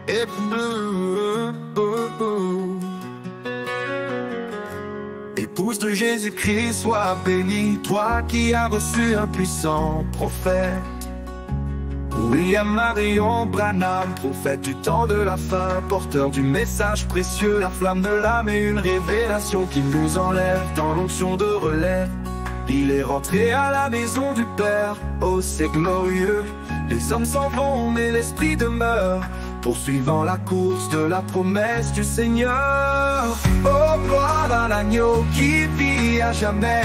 Et épouse de Jésus-Christ, sois bénie, toi qui as reçu un puissant prophète. William Marion Branham, prophète du temps de la fin, porteur du message précieux, la flamme de l'âme et une révélation qui nous enlève dans l'onction de relais. Il est rentré à la maison du Père, oh c'est glorieux. Les hommes s'en vont mais l'esprit demeure, poursuivant la course de la promesse du Seigneur. Oh gloire à l'agneau qui vit à jamais.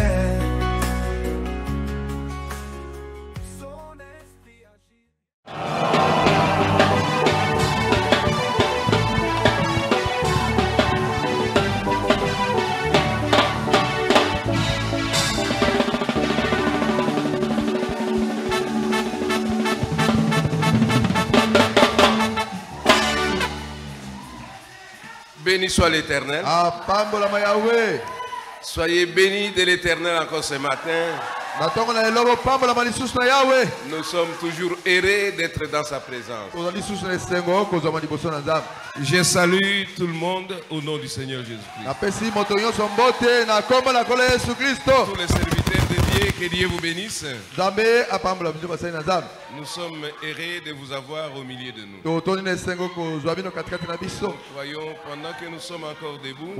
Béni soit l'Éternel. Soyez bénis de l'Éternel encore ce matin. Nous sommes toujours heureux d'être dans sa présence. Je salue tout le monde au nom du Seigneur Jésus-Christ. Tous les serviteurs de Dieu, que Dieu vous bénisse. Nous sommes heureux de vous avoir au milieu de nous. Nous croyons, pendant que nous sommes encore debout,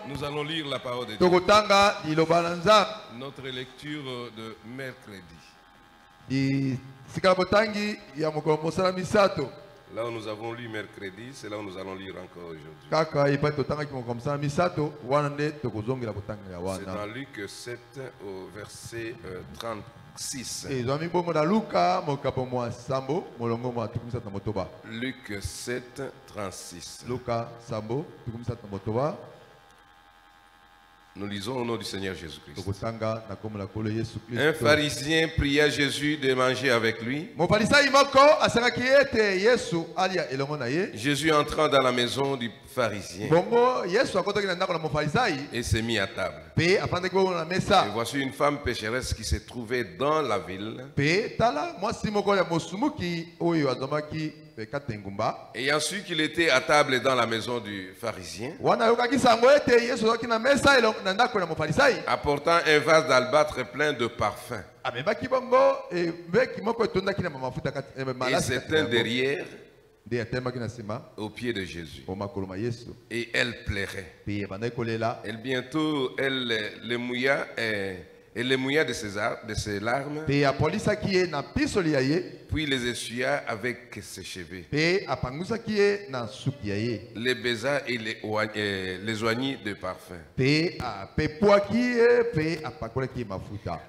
nous allons lire la parole de Dieu. Notre lecture de mercredi. Là où nous avons lu mercredi, c'est là où nous allons lire encore aujourd'hui. C'est dans Luc 7 au verset 36. Luc 7, 36. Nous lisons au nom du Seigneur Jésus-Christ. Un pharisien pria Jésus de manger avec lui. Jésus entrant dans la maison du pharisien et s'est mis à table. Et voici une femme pécheresse qui se trouvait dans la ville. Ayant su qu'il était à table dans la maison du pharisien, apportant un vase d'albâtre plein de parfums, il s'éteint derrière au pied de Jésus. Et elle plairait. Et bientôt elle le mouilla. Elle les mouilla de ses larmes, puis les essuya avec ses cheveux, les baisa et les oignit de parfum.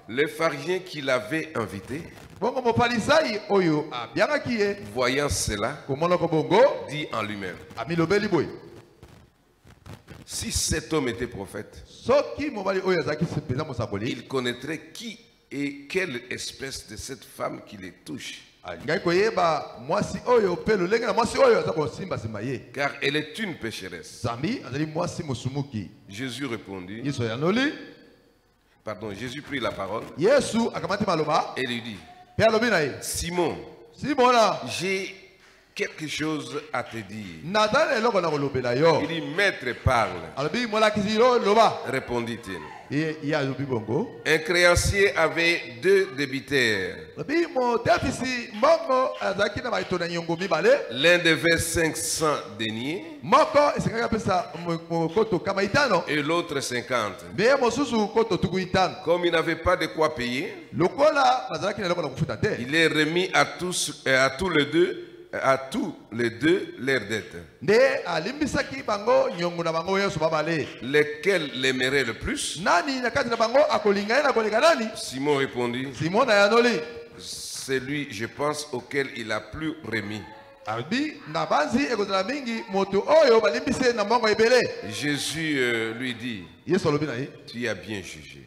Le pharisien qui l'avait invité, voyant cela, dit en lui-même: si cet homme était prophète, il connaîtrait qui et quelle espèce de cette femme qui les touche. Car elle est une pécheresse. Jésus répondit. Pardon, Jésus prit la parole et lui dit: Simon, j'ai quelque chose à te dire. Il dit: Maître, parle. Répondit-il. Un créancier avait 2 débiteurs. L'un devait 500 deniers et l'autre 50. Comme il n'avait pas de quoi payer, il est remis à tous les deux. À tous les deux leurs dettes. Lesquels l'aimeraient le plus? Simon répondit: celui, je pense, auquel il a plus remis. Jésus lui dit: tu as bien jugé.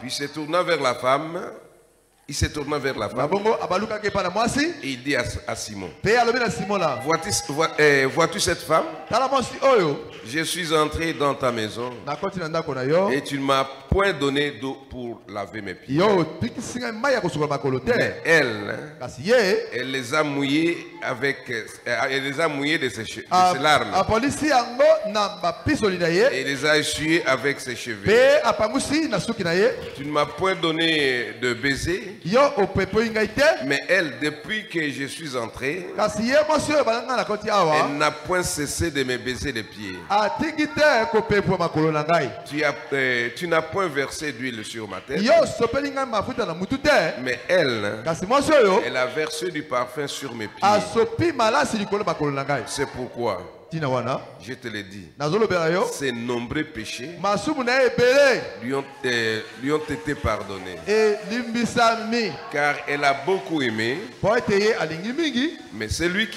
Puis se tournant vers la femme, il se tourna vers la femme et il dit à Simon: vois-tu cette femme? Je suis entré dans ta maison et tu ne m'as point donné d'eau pour laver mes pieds. Mais elle les a mouillés de ses larmes. Et les a essuyés avec ses cheveux. Tu ne m'as point donné de baiser. Mais elle, depuis que je suis entré, elle n'a point cessé de me baiser les pieds. Tu n'as point versé d'huile sur ma tête. Mais elle a versé du parfum sur mes pieds. C'est pourquoi je te l'ai dit, ces nombreux péchés lui ont été pardonnés. Car elle a beaucoup aimé, mais celui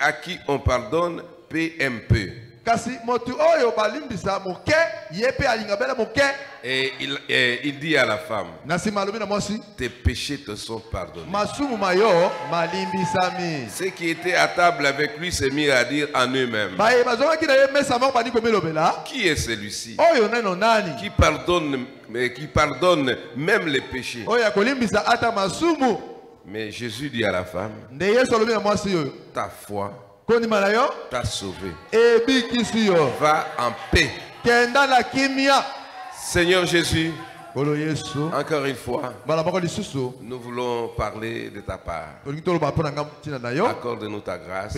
à qui on pardonne paie un peu. Et il dit à la femme, tes péchés te sont pardonnés. Ceux qui étaient à table avec lui se mirent à dire en eux-mêmes, qui est celui-ci qui pardonne même les péchés? Mais Jésus dit à la femme, ta foi t'a sauvé. Va en paix. Seigneur Jésus, encore une fois, nous voulons parler de ta part. Accorde-nous ta grâce.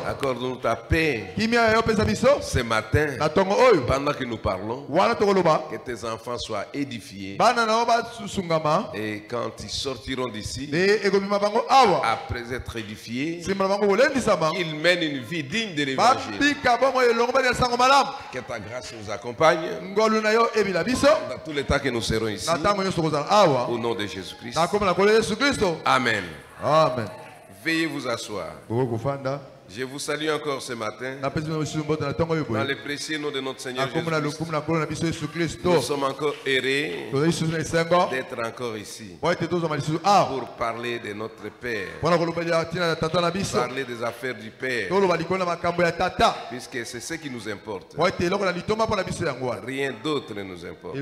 Accorde-nous ta paix. Ce matin, pendant que nous parlons, que tes enfants soient édifiés. Et quand ils sortiront d'ici, après être édifiés, qu'ils mènent une vie digne de l'évangile. Que ta grâce nous accompagne dans tous les temps que nous serons ici, au nom de Jésus-Christ. Amen. Amen. Veuillez vous asseoir. Je vous salue encore ce matin dans le précieux nom de notre Seigneur Jésus-Christ. Nous sommes encore heureux d'être encore ici pour parler de notre Père, parler des affaires du Père, puisque c'est ce qui nous importe. Rien d'autre ne nous importe.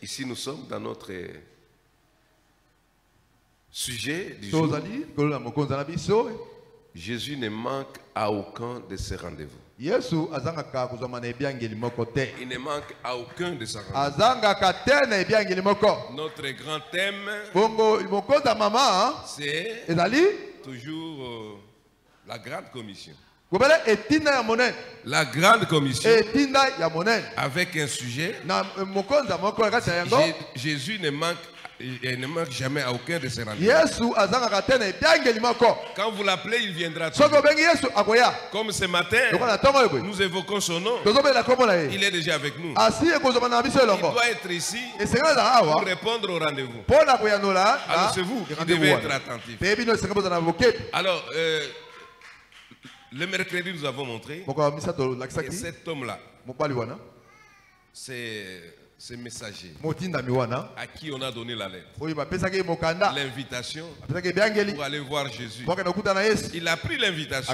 Ici nous sommes dans notre sujet du jour. Jésus ne manque à aucun de ses rendez-vous. Il ne manque à aucun de ses rendez-vous. Notre grand thème, c'est toujours la grande commission. La grande commission avec un sujet. Jésus ne manque jamais à aucun de ses rendez-vous. Quand vous l'appelez, il viendra toujours. Comme ce matin, nous évoquons son nom. Il est déjà avec nous. Il doit être ici pour répondre au rendez-vous. Alors c'est vous qui devez être attentifs. Alors, le mercredi, nous avons montré que cet homme-là, c'est messager à qui on a donné la lettre, l'invitation pour aller voir Jésus. Il a pris l'invitation,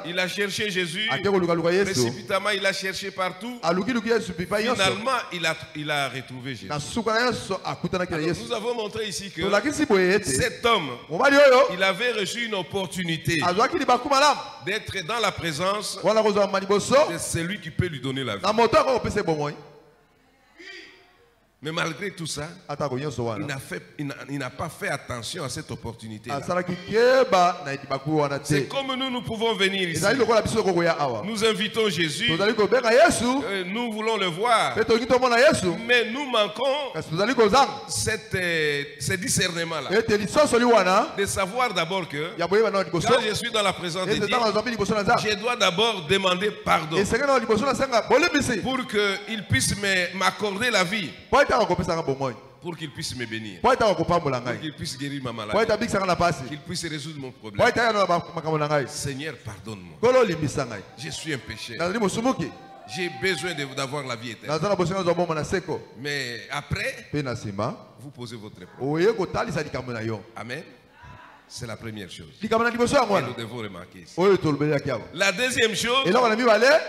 il a cherché Jésus, précipitamment il a cherché partout, finalement il a retrouvé Jésus. Alors, nous avons montré ici que cet homme, il avait reçu une opportunité d'être dans la présence de celui qui peut lui donner la vie. Mais malgré tout ça, il n'a pas fait attention à cette opportunité. C'est comme nous pouvons venir ici. Nous invitons Jésus. Nous voulons le voir. Mais nous manquons ce discernement-là. De savoir d'abord que quand je suis dans la présence de Dieu, je dois d'abord demander pardon pour qu'il puisse m'accorder la vie, pour qu'il puisse me bénir, pour qu'il puisse guérir ma maladie, qu'il puisse résoudre mon problème. Seigneur, pardonne-moi. Je suis un pécheur. J'ai besoin d'avoir la vie éternelle. Mais après, vous posez votre problème. Amen. C'est la première chose. Et nous devons remarquer ça. La deuxième chose,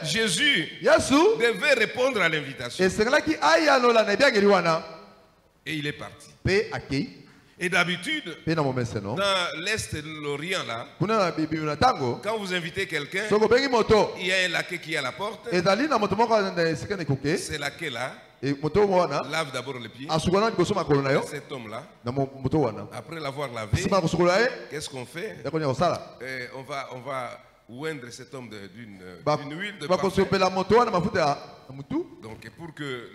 Jésus devait répondre à l'invitation. Et il est parti. Et d'habitude, dans l'Est de l'Orient, là, quand vous invitez quelqu'un, il y a un laquais qui est à la porte. C'est laquais là. Lave d'abord les pieds. Cet homme-là, après l'avoir lavé, qu'est-ce qu'on fait? On va oindre cet homme d'une huile de parfum. Donc pour que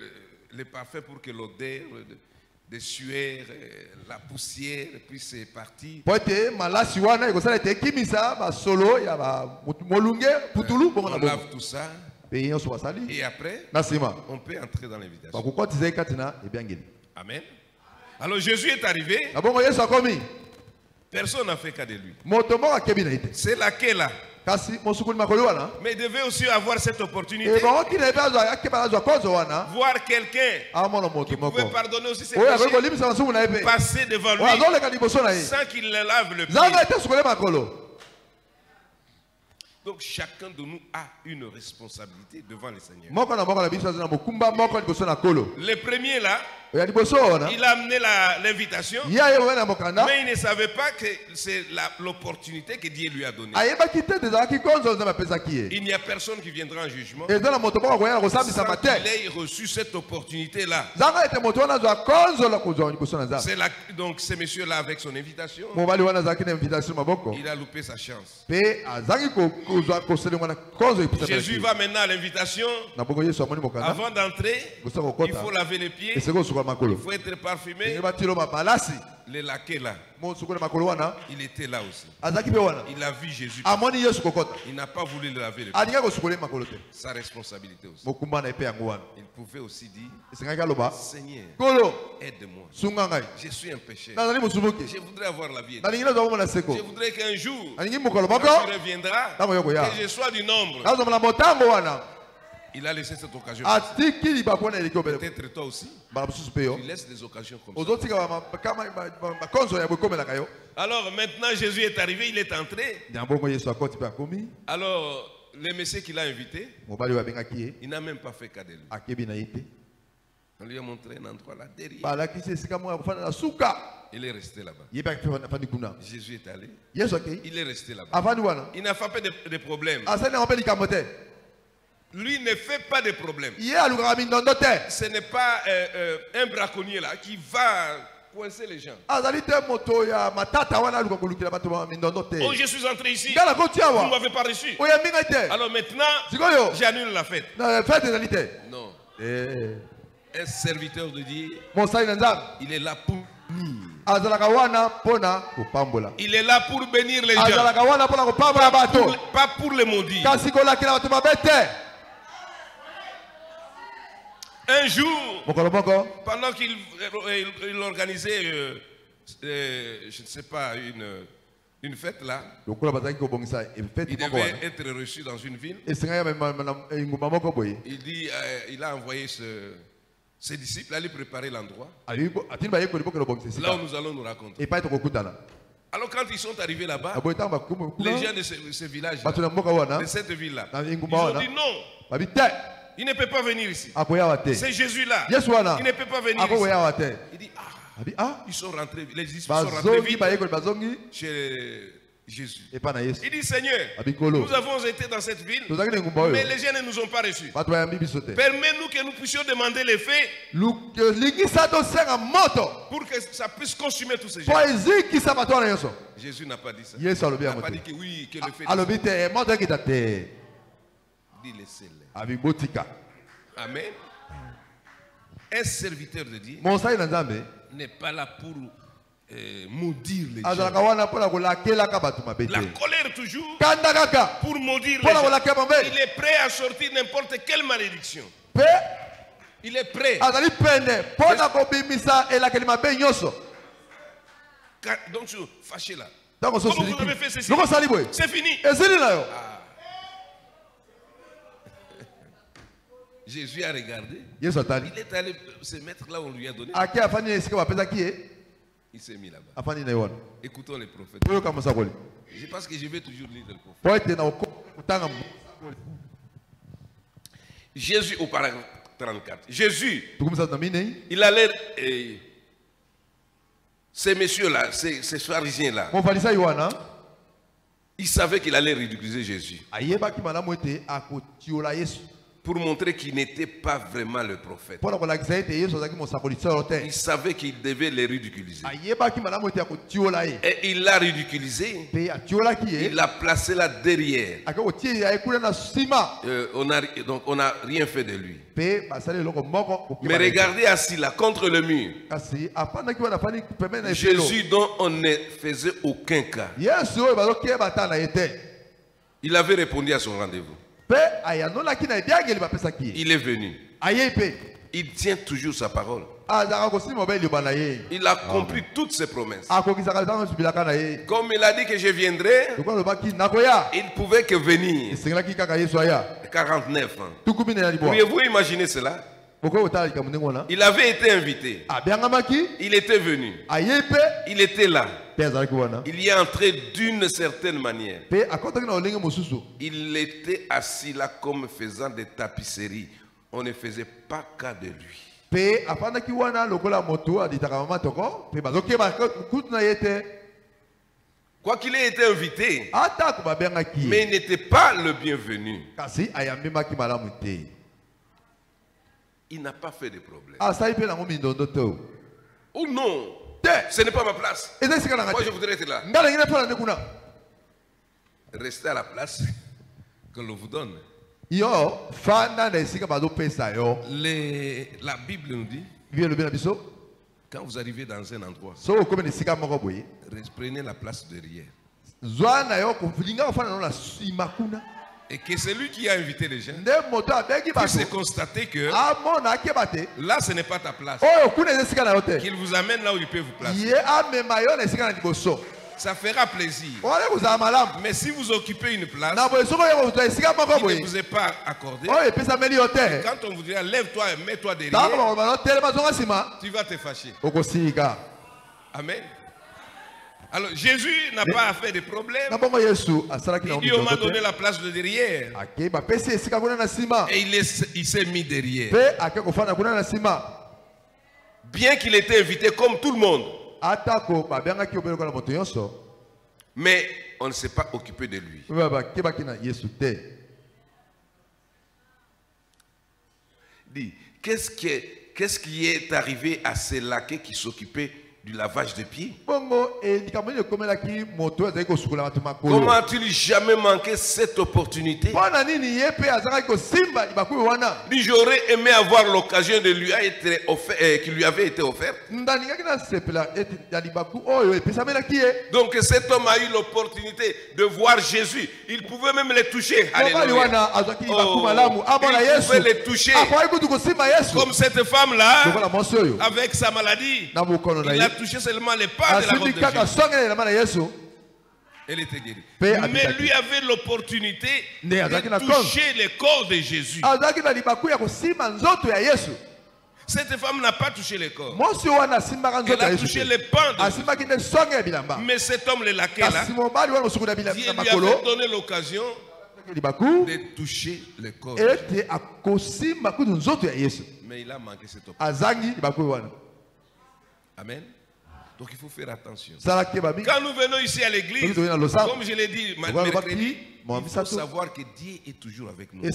les parfums, pour que l'odeur de sueur, la poussière puisse partir. On lave tout ça. Et après, on peut entrer dans l'invitation. Amen. Alors Jésus est arrivé. Personne n'a fait cas de lui. C'est laquelle là. Mais il devait aussi avoir cette opportunité. Voir quelqu'un qui pouvait pardonner aussi ses péchés, passer devant lui sans qu'il le lave le pied. Donc chacun de nous a une responsabilité devant le Seigneur. Le premier là, il a amené l'invitation, mais il ne savait pas que c'est l'opportunité que Dieu lui a donnée. Il n'y a personne qui viendra en jugement sans qu'il ait reçu cette opportunité-là. Donc ce monsieur-là avec son invitation, il a loupé sa chance. Jésus va maintenant à l'invitation. Avant d'entrer, il faut laver les pieds. Il faut être parfumé. Le laquais là, il était là aussi. Il a vu Jésus. Il n'a pas voulu le laver les pieds. Sa responsabilité aussi. Il pouvait aussi dire, Seigneur, aide-moi. Je suis un pécheur. Je voudrais avoir la vie. Je voudrais qu'un jour, quand tu reviendras, que je sois du nombre. Il a laissé cette occasion. Peut-être toi aussi, tu laisses des occasions comme ça. Alors maintenant Jésus est arrivé, il est entré. Alors le monsieur qui l'a invité, il n'a même pas fait cas de lui. On lui a montré un endroit là derrière. Il est resté là-bas. Jésus est allé. Il est resté là-bas. Il n'a pas fait de problème. Lui ne fait pas de problème. Ce n'est pas un braconnier là qui va coincer les gens. Oh, je suis entré ici. Vous ne m'avez pas reçu. Alors maintenant, j'annule la fête. Non. Un serviteur de Dieu, il est là pour il est là pour bénir les gens. Pas pour les maudire. Un jour, pendant qu'il organisait, je ne sais pas, une fête là, il devait être reçu dans une ville. Il dit, il a envoyé ses disciples aller préparer l'endroit. Là où nous allons nous raconter. Alors quand ils sont arrivés là-bas, les gens de ce village, de cette ville-là, ils ont dit non. Il ne peut pas venir ici. C'est Jésus-là. Il ne peut pas venir ici. Il dit, ils sont rentrés, les disciples sont rentrés vite chez Jésus. Il dit, Seigneur, nous avons été dans cette ville, mais les gens ne nous ont pas reçus. Permets-nous que nous puissions demander les faits pour que ça puisse consumer tous ces gens. Jésus n'a pas dit ça. Il n'a pas dit que oui, que le fait. Dit laissez-les. Amen. Un serviteur de Dieu n'est pas là pour maudire les gens. La colère toujours pour maudire les gens. Il est prêt à sortir n'importe quelle malédiction. Il est prêt. Donc je suis fâché là. Comment vous avez fait ceci? C'est fini. Jésus a regardé. Il est allé se mettre là où on lui a donné. Il s'est mis là-bas. Écoutons les prophètes. Je pense que je vais toujours lire le prophète. Jésus au paragraphe 34. Jésus, il a l'air... ces messieurs-là, ces pharisiens-là, ils savaient qu'il allait ridiculiser Jésus. Pour montrer qu'il n'était pas vraiment le prophète. Il savait qu'il devait les ridiculiser. Et il l'a ridiculisé. Il l'a placé là derrière. Donc on n'a rien fait de lui. Mais regardez assis là contre le mur. Jésus dont on ne faisait aucun cas. Il avait répondu à son rendez-vous. Il est venu. Il tient toujours sa parole. Il a compris toutes ses promesses. Comme il a dit que je viendrai, il ne pouvait que venir. 49 ans. Pourriez-vous imaginer cela? Il avait été invité. Il était venu. Il était là. Il y est entré d'une certaine manière. Il était assis là comme faisant des tapisseries. On ne faisait pas cas de lui. Quoi qu'il ait été invité, mais il n'était pas le bienvenu. Il n'a pas fait de problème. Oh non, ce n'est pas ma place. Moi je voudrais être là. Restez à la place que l'on vous donne. La Bible nous dit, quand vous arrivez dans un endroit, prenez la place derrière. Et que celui qui a invité les gens puisse constater que là ce n'est pas ta place. Qu'il vous amène là où il peut vous placer. Ça fera plaisir. Mais si vous occupez une place qui ne vous est pas accordée, quand on vous dira lève-toi et mets-toi derrière, tu vas te fâcher. Amen. Alors Jésus n'a pas fait de problème. Il dit on m'a donné la place de derrière. Et il s'est mis derrière. Bien qu'il était invité comme tout le monde. Mais on ne s'est pas occupé de lui. Dis, qu'est-ce qui est arrivé à ces laquais qui s'occupaient du lavage de pieds? Comment a-t-il jamais manqué cette opportunité? J'aurais aimé avoir l'occasion de lui qui lui avait été offerte. Donc cet homme a eu l'opportunité de voir Jésus. Il pouvait même les toucher. Alléluia. Il pouvait les toucher. Comme cette femme-là, avec sa maladie, il a touché seulement les pas de la robe de Jésus. Elle était guérie. Mais lui avait l'opportunité de toucher le corps de Jésus. Cette femme n'a pas touché le corps. Elle a touché les pans de Jésus. Mais cet homme, le laquais là, Dieu lui avait donné l'occasion de toucher le corps de Jésus. Mais il a manqué cette opportunité. Amen. Donc il faut faire attention. Quand nous venons ici à l'église, comme je l'ai dit mercredi, il faut savoir que Dieu est toujours avec nous. Il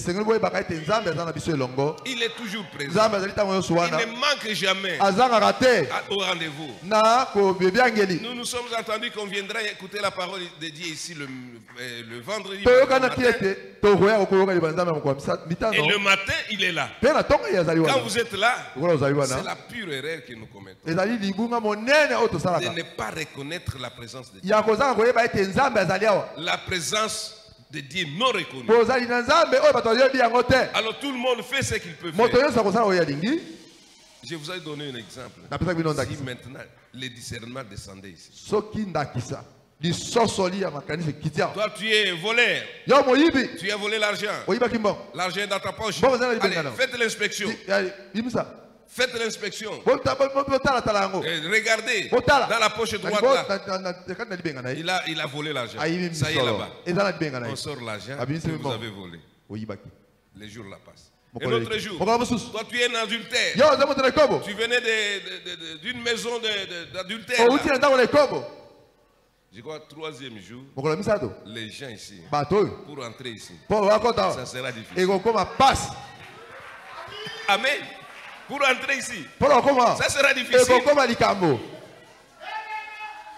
est toujours présent. Il ne manque jamais au rendez-vous. Nous nous sommes entendus qu'on viendra écouter la parole de Dieu ici le vendredi matin. Et le matin, il est là. Quand vous êtes là, c'est la pure erreur que nous commettons. De ne pas reconnaître la présence de Dieu. La présence de Dieu non reconnue. Alors tout le monde fait ce qu'il peut faire. Je vous ai donné un exemple. Si maintenant le discernement descendait ici. Toi tu es voleur. Tu as volé l'argent. L'argent est dans ta poche. Allez, faites l'inspection. Faites l'inspection. Regardez dans la poche droite là. Il a volé l'argent. Ça y est là-bas. On sort l'argent que vous avez volé. Les jours là passent. Et l'autre jour, toi tu es un adultère. Tu venais d'une maison d'adultère. Je crois 3e jour, les gens ici, pour entrer ici, ça sera difficile. Amen. Pour entrer ici, ça sera difficile.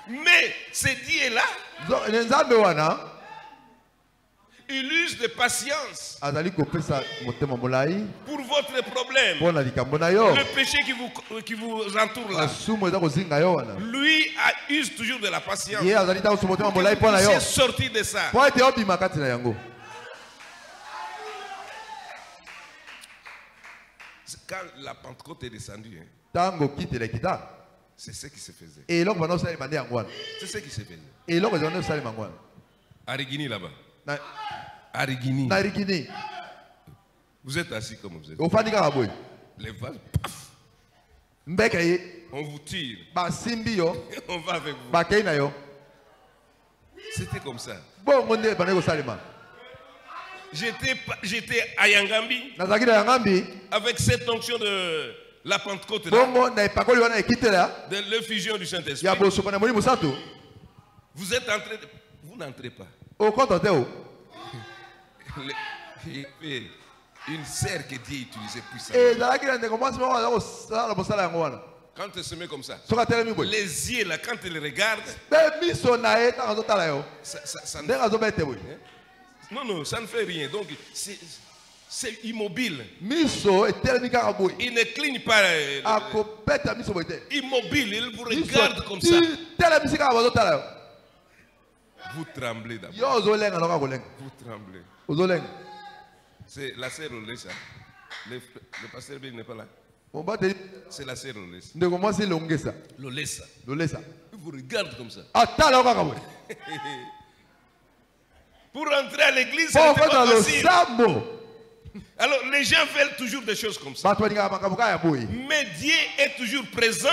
Mais ce Dieu-là, il use de patience pour votre problème. Le péché qui vous entoure là, lui use toujours de la patience pour que vous puissiez sortir de ça. Quand la Pentecôte est descendue, c'est ce qui se faisait. C'est ce qui se faisait. Arigini là-bas. Arigini. Vous êtes assis comme vous êtes. Les vases, paf. On vous tire. On va avec vous. C'était comme ça. J'étais à Yangambi avec cette onction de la Pentecôte là, de l'effusion du Saint-Esprit. Vous êtes entré, vous n'entrez pas. Une serre que Dieu utilisait puissamment. Quand tu se mets comme ça, les yeux là, quand tu les regardes, non, ça ne fait rien. Donc, c'est immobile. Il ne cligne pas. Immobile, il vous regarde comme ça. Vous tremblez d'abord. Vous tremblez. C'est la sœur Olesa. Le pasteur Bill n'est pas là. C'est la sœur Olesa. L'Olesa. Il vous regarde comme ça. Pour entrer à l'église, c'est pas facile. Alors les gens veulent toujours des choses comme ça. Mais Dieu est toujours présent.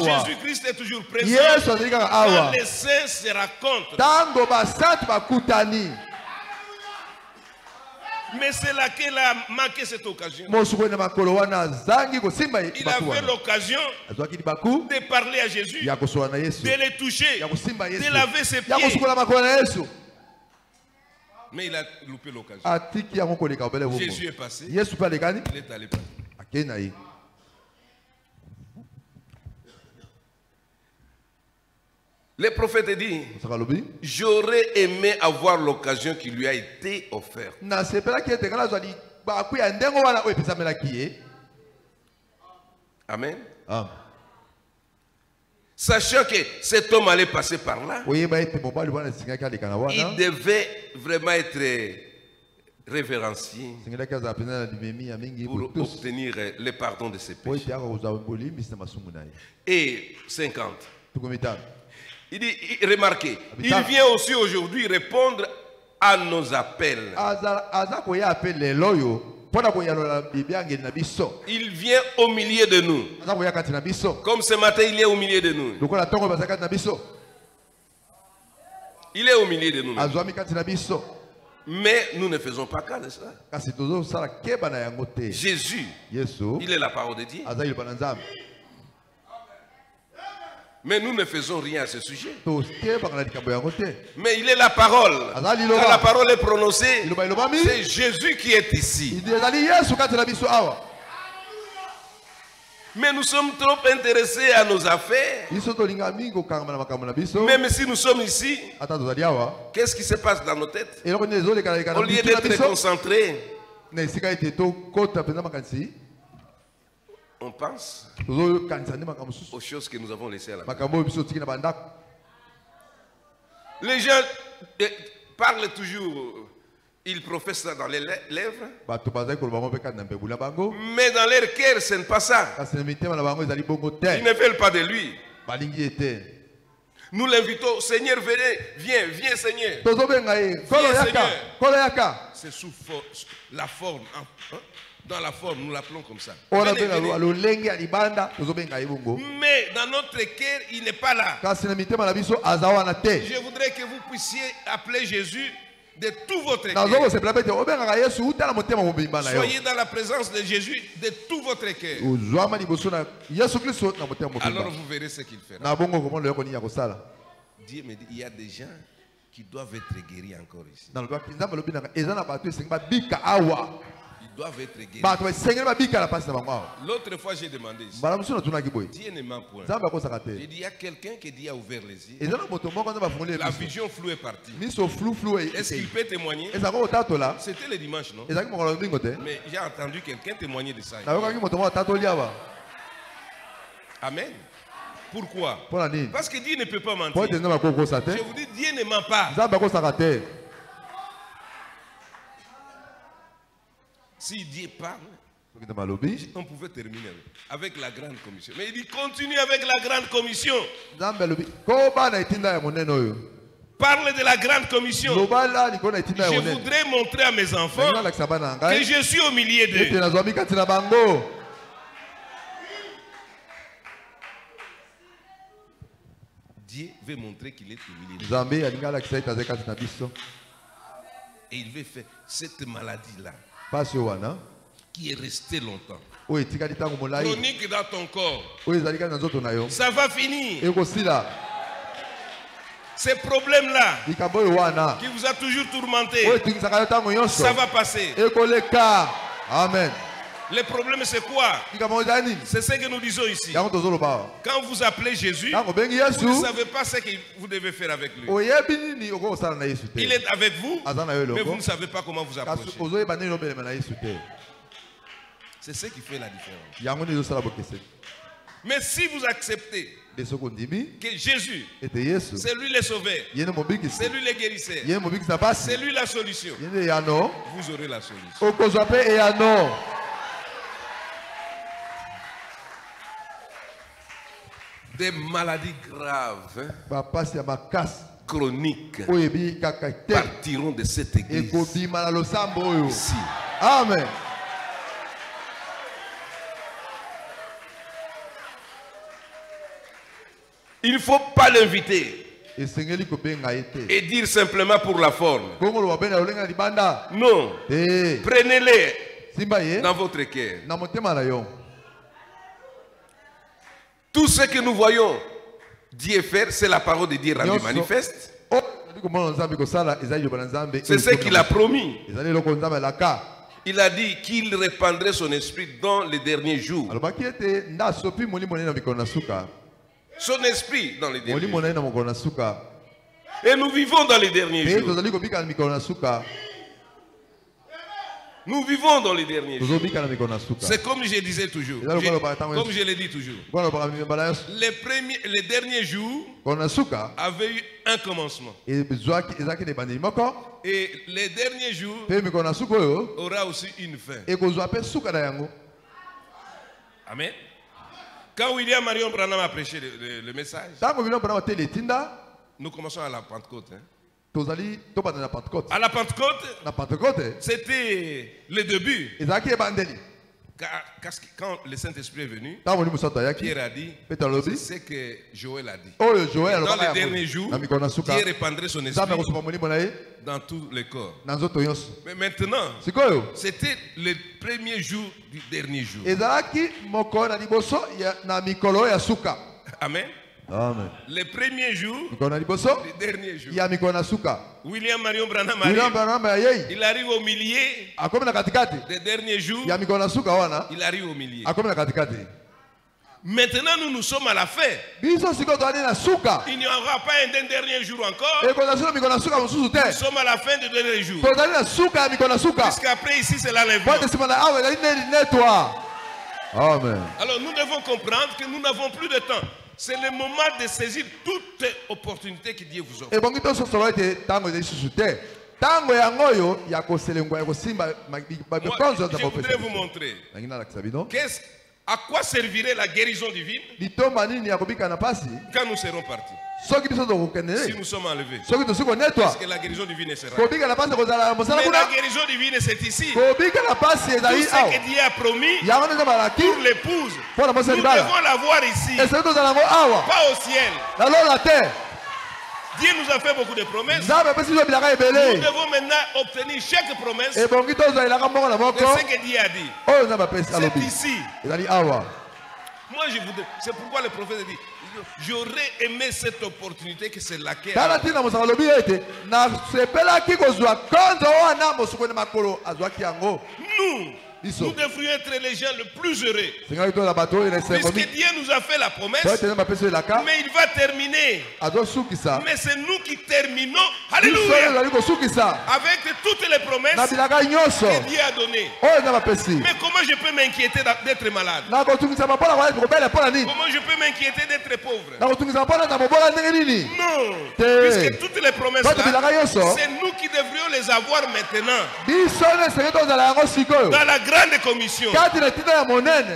Jésus-Christ est toujours présent. Quand les saints se rencontrent. Mais c'est là qu'il a manqué cette occasion. Il avait l'occasion de parler à Jésus, de le toucher, de laver ses pieds. Mais il a loupé l'occasion. Jésus est passé. Il est allé passer. Le prophète dit, j'aurais aimé avoir l'occasion qui lui a été offerte. Amen. Sachant que cet homme allait passer par là, il devait vraiment être révérencié pour obtenir le pardon de ses péchés. Et 50. Il dit, remarquez, il vient aussi aujourd'hui répondre à nos appels. Il vient au milieu de nous. Comme ce matin, il est au milieu de nous. Il est au milieu de nous. Mais nous ne faisons pas cas de cela. Jésus, il est la parole de Dieu. Mais nous ne faisons rien à ce sujet. Mais il est la parole. Quand la parole est prononcée, c'est Jésus qui est ici. Mais nous sommes trop intéressés à nos affaires. Même si nous sommes ici, qu'est-ce qui se passe dans nos têtes? Au lieu d'être concentrés, on pense aux choses que nous avons laissées à la main. Les gens parlent toujours, ils professent ça dans les lèvres, mais dans leur cœur, ce n'est pas ça. Ils ne veulent pas de lui. Nous l'invitons, Seigneur, venez, viens Seigneur. Viens, Seigneur. C'est sous la forme. dans la forme, nous l'appelons comme ça. Mais dans notre cœur, il n'est pas là. Je voudrais que vous puissiez appeler Jésus de tout votre cœur. Soyez dans la présence de Jésus de tout votre cœur. Alors vous verrez ce qu'il fera. Dieu me dit, il y a des gens qui doivent être guéris encore ici. Ils doivent être guéris. L'autre fois, j'ai demandé ici. Dieu ne ment point. J'ai dit, il y a quelqu'un qui dit a ouvert les yeux. La vision floue est partie. Est-ce qu'il peut témoigner? C'était le dimanche, non? Mais j'ai entendu quelqu'un témoigner de ça. Amen. Pourquoi? Parce que Dieu ne peut pas mentir. Je vous dis, Dieu ne ment pas. Si Dieu parle, on pouvait terminer avec la grande commission. Mais il dit, continue avec la grande commission. Parle de la grande commission. Je voudrais montrer à mes enfants que je suis au milieu d'eux. Dieu veut montrer qu'il est au milieu d'eux. Et il veut faire cette maladie-là qui est restée longtemps, chronique dans ton corps, ça va finir. Ces problèmes-là qui vous a toujours tourmenté, ça va passer. Amen. Le problème, c'est quoi? C'est ce que nous disons ici. Quand vous appelez Jésus, vous ne savez pas ce que vous devez faire avec lui. Il est avec vous, mais vous ne savez pas comment vous approcher. C'est ce qui fait la différence. Mais si vous acceptez que Jésus, c'est lui le sauveur, c'est lui le guérisseur, c'est lui la solution, vous aurez la solution. Des maladies graves, chroniques, partiront de cette église. Ici. Amen. Il ne faut pas l'inviter et dire simplement pour la forme. Non. Prenez-les dans votre cœur. Tout ce que nous voyons Dieu faire, c'est la parole de Dieu rendue manifeste. C'est ce qu'il a promis. Il a dit qu'il répandrait son esprit dans les derniers jours. Son esprit dans les derniers jours. Et nous vivons dans les derniers jours. Nous vivons dans les derniers jours. C'est comme je disais toujours. Comme je l'ai dit toujours. Les derniers jours avaient eu un commencement. Et les derniers jours aura aussi une fin. Amen. Quand William Marion Branham a prêché le message, nous commençons à la Pentecôte. À la Pentecôte, c'était le début. Quand le Saint-Esprit est venu, Pierre a dit, c'est ce que Joël a dit. Dans les derniers jours, Dieu répandrait son esprit dans tous les corps. Mais maintenant, c'était le premier jour du dernier jour. Amen. Amen. Les premiers jours, les derniers jours. William Marion Branham il arrive au milieu des derniers jours. Il arrive au milieu. Maintenant, nous sommes à la fin. Il n'y aura pas un dernier jour encore. Nous sommes à la fin du dernier jour. Puisqu'après ici, c'est l'enlèvement. Amen. Alors nous devons comprendre que nous n'avons plus de temps. C'est le moment de saisir toute opportunité que Dieu vous offre. Je voudrais vous montrer À quoi servirait la guérison divine quand nous serons partis? Si nous sommes enlevés, est-ce que la guérison divine sera? Mais la guérison divine, c'est ici. Tout ce que Dieu a promis pour l'épouse, nous devons l'avoir ici, pas au ciel. Dieu nous a fait beaucoup de promesses. Nous devons maintenant obtenir chaque promesse de ce que Dieu a dit. C'est ici. Moi, c'est pourquoi le prophète a dit, j'aurais aimé cette opportunité que c'est laquelle. Nous devrions être les gens les plus heureux. Puisque Dieu nous a fait la promesse, mais il va terminer. Mais c'est nous qui terminons. Alléluia. Avec toutes les promesses que Dieu a données. Mais comment je peux m'inquiéter d'être malade? Comment je peux m'inquiéter d'être pauvre? Non. Puisque toutes les promesses là, c'est nous qui devrions les avoir maintenant. Dans la grande commission.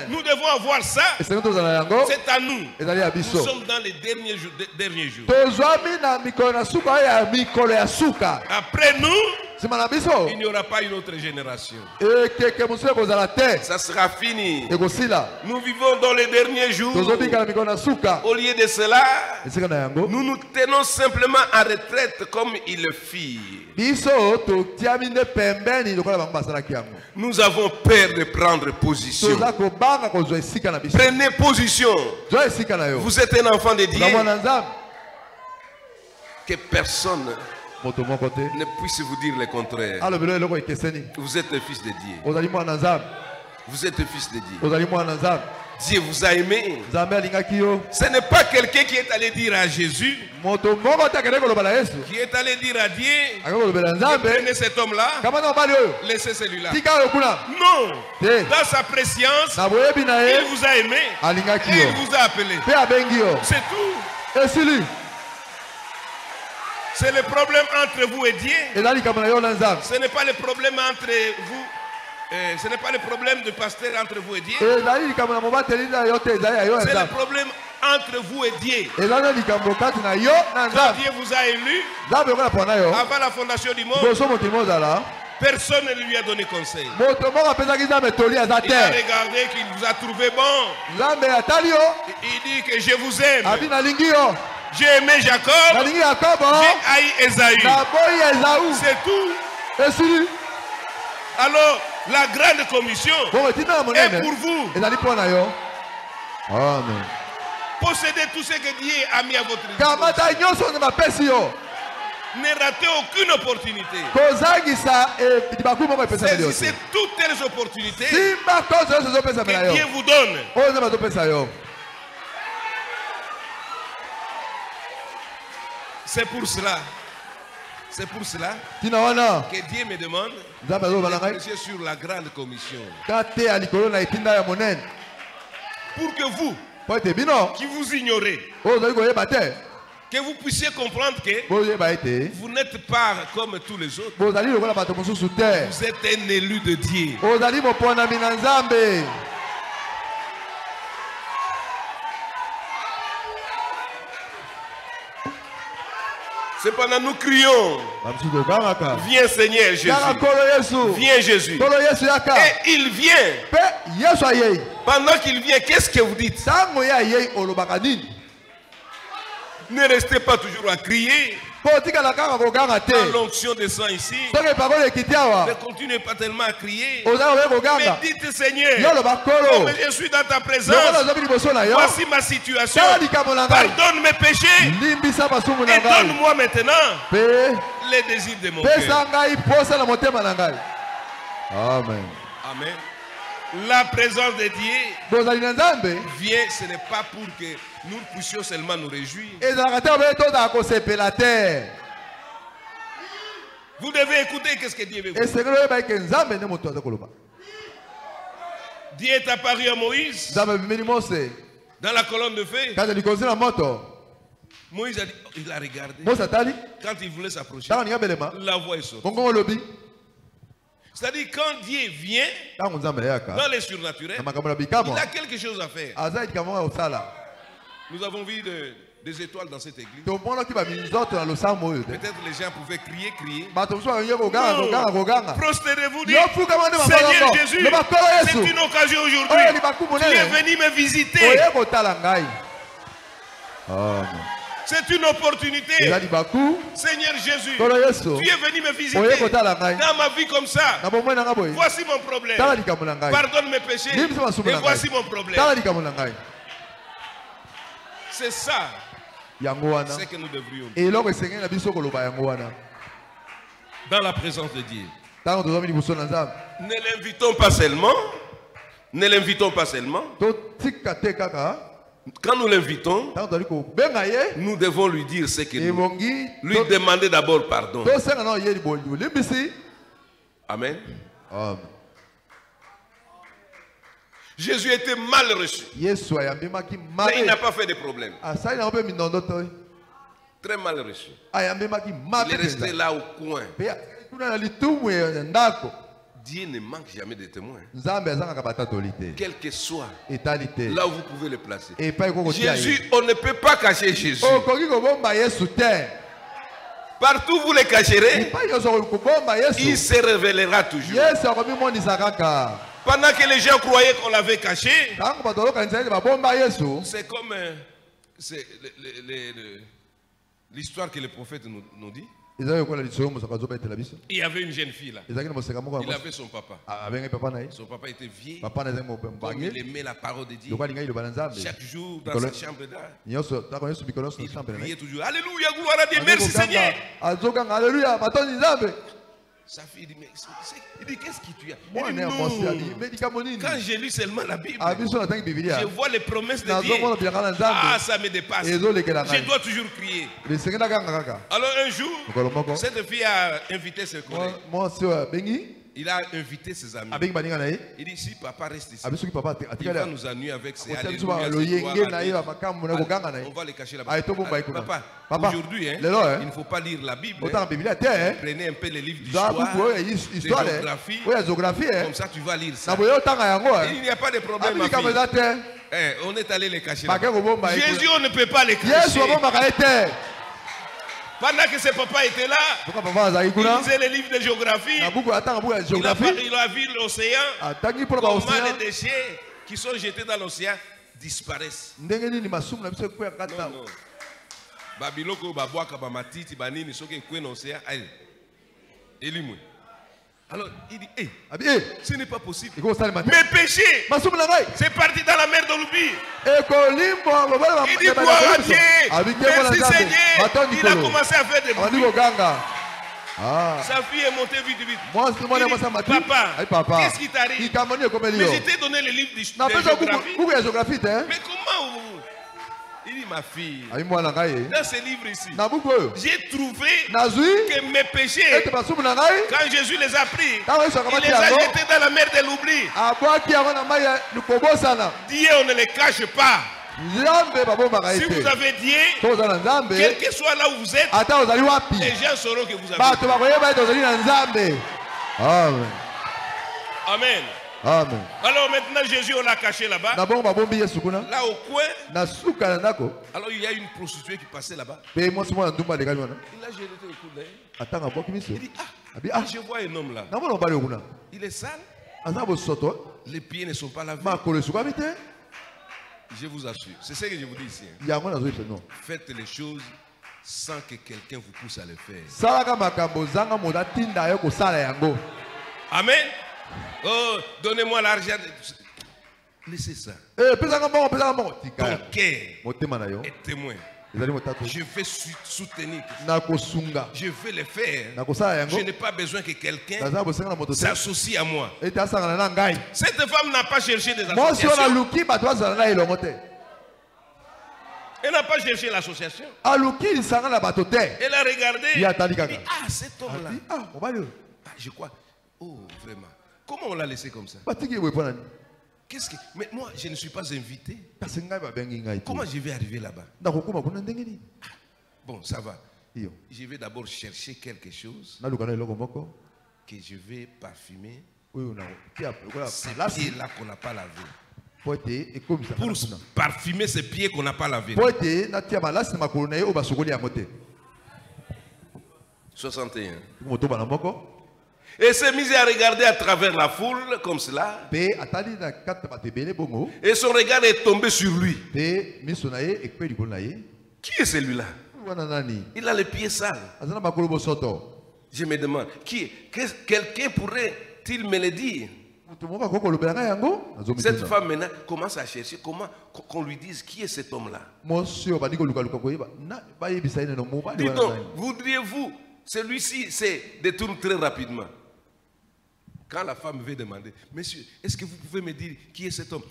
Nous devons avoir ça. C'est à nous. Nous sommes dans les derniers jours. Après nous, il n'y aura pas une autre génération. Ça sera fini. Nous vivons dans les derniers jours. Au lieu de cela, nous nous tenons simplement en retraite comme il le fit. Nous avons peur de prendre position. Prenez position. Vous êtes un enfant de Dieu. Que personne ne puisse vous dire le contraire. Vous êtes le fils de Dieu. Vous êtes le fils de Dieu. Dieu vous a aimé. Ce n'est pas quelqu'un qui est allé dire à Jésus, qui est allé dire à Dieu, prenez cet homme-là, laissez celui-là. Non. Dans sa préscience, il vous a aimé et il vous a appelé. C'est tout. C'est le problème entre vous et Dieu. Ce n'est pas le problème entre vous. Ce n'est pas le problème de pasteur entre vous et Dieu. C'est le problème entre vous et Dieu. Quand Dieu vous a élu, avant la fondation du monde, personne ne lui a donné conseil. Il a regardé qu'il vous a trouvé bon. Il dit que je vous aime. J'ai aimé Jacob. J'ai haï Esaü. C'est tout. Alors, la grande commission est pour vous. Amen. Possédez tout ce que Dieu a mis à votre disposition. Ne ratez aucune opportunité. Saisissez toutes les opportunités que Dieu vous donne. C'est pour cela que Dieu me demande de prêcher sur la grande commission. Pour que vous, qui vous ignorez, que vous puissiez comprendre que vous n'êtes pas comme tous les autres. Vous êtes un élu de Dieu. Cependant, nous crions, viens Seigneur Jésus, viens Jésus. Et il vient. Pendant qu'il vient, qu'est-ce que vous dites? Ne restez pas toujours à crier. Quand l'onction descend ici, ne continuez pas tellement à crier. Mais dites Seigneur, comme je suis dans ta présence, voici ma situation. Pardonne mes péchés et donne-moi maintenant les désirs de mon cœur. Amen. Amen. La présence de Dieu vient, ce n'est pas pour que nous puissions seulement nous réjouir. Vous devez écouter qu'est-ce que Dieu veut vous dire. Dieu est apparu à Moïse dans la colonne de feu. Moïse il a regardé. Quand il voulait s'approcher, la voix est sortie. C'est-à-dire quand Dieu vient dans les surnaturels, il a quelque chose à faire. Nous avons vu des étoiles dans cette église. Peut-être les gens pouvaient crier. Prosternez-vous, dites, Seigneur Jésus, c'est une occasion aujourd'hui. Tu es venu me visiter. C'est une opportunité. Seigneur Jésus, tu es venu me visiter dans ma vie comme ça. Voici mon problème. Pardonne mes péchés. Et voici mon problème. C'est ça. C'est que nous devrions. Dans la présence de Dieu. Ne l'invitons pas seulement. Quand nous l'invitons, nous devons lui dire ce que nous. Lui demander d'abord pardon. Amen. Jésus était mal reçu. Mais il n'a pas fait de problème. Très mal reçu. Il est resté là au coin. Dieu ne manque jamais de témoins. Quel que soit là où vous pouvez le placer. Jésus, on ne peut pas cacher Jésus. Partout où vous le cacherez, il se révélera toujours. Pendant que les gens croyaient qu'on l'avait caché, c'est comme l'histoire que le prophète nous dit. Il y avait une jeune fille là. Il avait son papa. Son papa était vieux. Comme il aimait la parole de Dieu. Chaque jour dans sa chambre là, il priait toujours. Alléluia, gloire à Dieu, merci Seigneur. Sa fille dit, mais qu'est-ce que tu as? Il dit, non. Quand j'ai lu seulement la Bible, je vois les promesses de Dieu. Ah, ça me dépasse. Je dois toujours crier. Alors un jour, cette fille a invité ses collègues. Il a invité ses amis. Il dit, si papa reste ici, il va nous ennuyer avec ses alléluia. On va les cacher là-bas. Papa, aujourd'hui, il ne faut pas lire la Bible. Prenez un peu les livres d'histoire, de géographie. Comme ça, tu vas lire ça. Il n'y a pas de problème, ma fille. On est allé les cacher là-bas. Jésus, on ne peut pas les cacher. Pendant que ses papas étaient là, il lisait les livres de géographie. Il a vu l'océan. Comment les déchets qui sont jetés dans l'océan disparaissent. Non. Babiloko, Babouaka, Bamatiti, Banini, ceux qui sont dans l'océan. Alors il dit, ce n'est pas possible. Mes péchés, c'est parti dans la mer de l'oubli. Il dit, gloire à Dieu, merci Seigneur. Il a commencé à faire des bruits. Sa fille est montée vite. Il dit, papa, qu'est-ce qui t'arrive? Mais je t'ai donné le livre de géographie. Mais comment vous? Il dit, ma fille, dans ce livre ici, j'ai trouvé que mes péchés, quand Jésus les a pris, il les a jetés dans la mer de l'oubli. Dieu, on ne les cache pas. Si vous avez Dieu, quel que soit là où vous êtes, les gens sauront que vous avez. Amen. Amen. Alors maintenant Jésus on l'a caché là-bas. Là au coin. Alors il y a une prostituée qui passait là-bas. Il a jeté le coup d'œil. Il dit, je vois un homme là. Il est sale. Les pieds ne sont pas lavés. Je vous assure. C'est ce que je vous dis ici. Faites les choses sans que quelqu'un vous pousse à le faire. Amen. Oh, donnez-moi l'argent. Laissez ça. Ton cœur est témoin. Je vais soutenir. Je vais le faire. Je n'ai pas besoin que quelqu'un s'associe à moi. Cette femme n'a pas cherché des associations. Elle n'a pas cherché l'association. Elle a regardé. Elle a dit, cet homme-là. Je crois. Oh, vraiment. Comment on l'a laissé comme ça? Qu'est-ce que... Mais moi, je ne suis pas invité. Comment je vais arriver là-bas? Bon, ça va. Je vais d'abord chercher quelque chose que je vais parfumer ces pieds-là qu'on n'a pas lavés. Pour parfumer ces pieds qu'on n'a pas lavés. 61. Et s'est mis à regarder à travers la foule comme cela. Et son regard est tombé sur lui. Qui est celui-là? Il a les pieds sales. Je me demande, quelqu'un pourrait-il me le dire? Cette femme maintenant commence à chercher comment qu'on lui dise qui est cet homme-là. Dis donc, voudriez-vous, celui-ci se détourne très rapidement. Quand la femme veut demander, monsieur, est-ce que vous pouvez me dire qui est cet homme?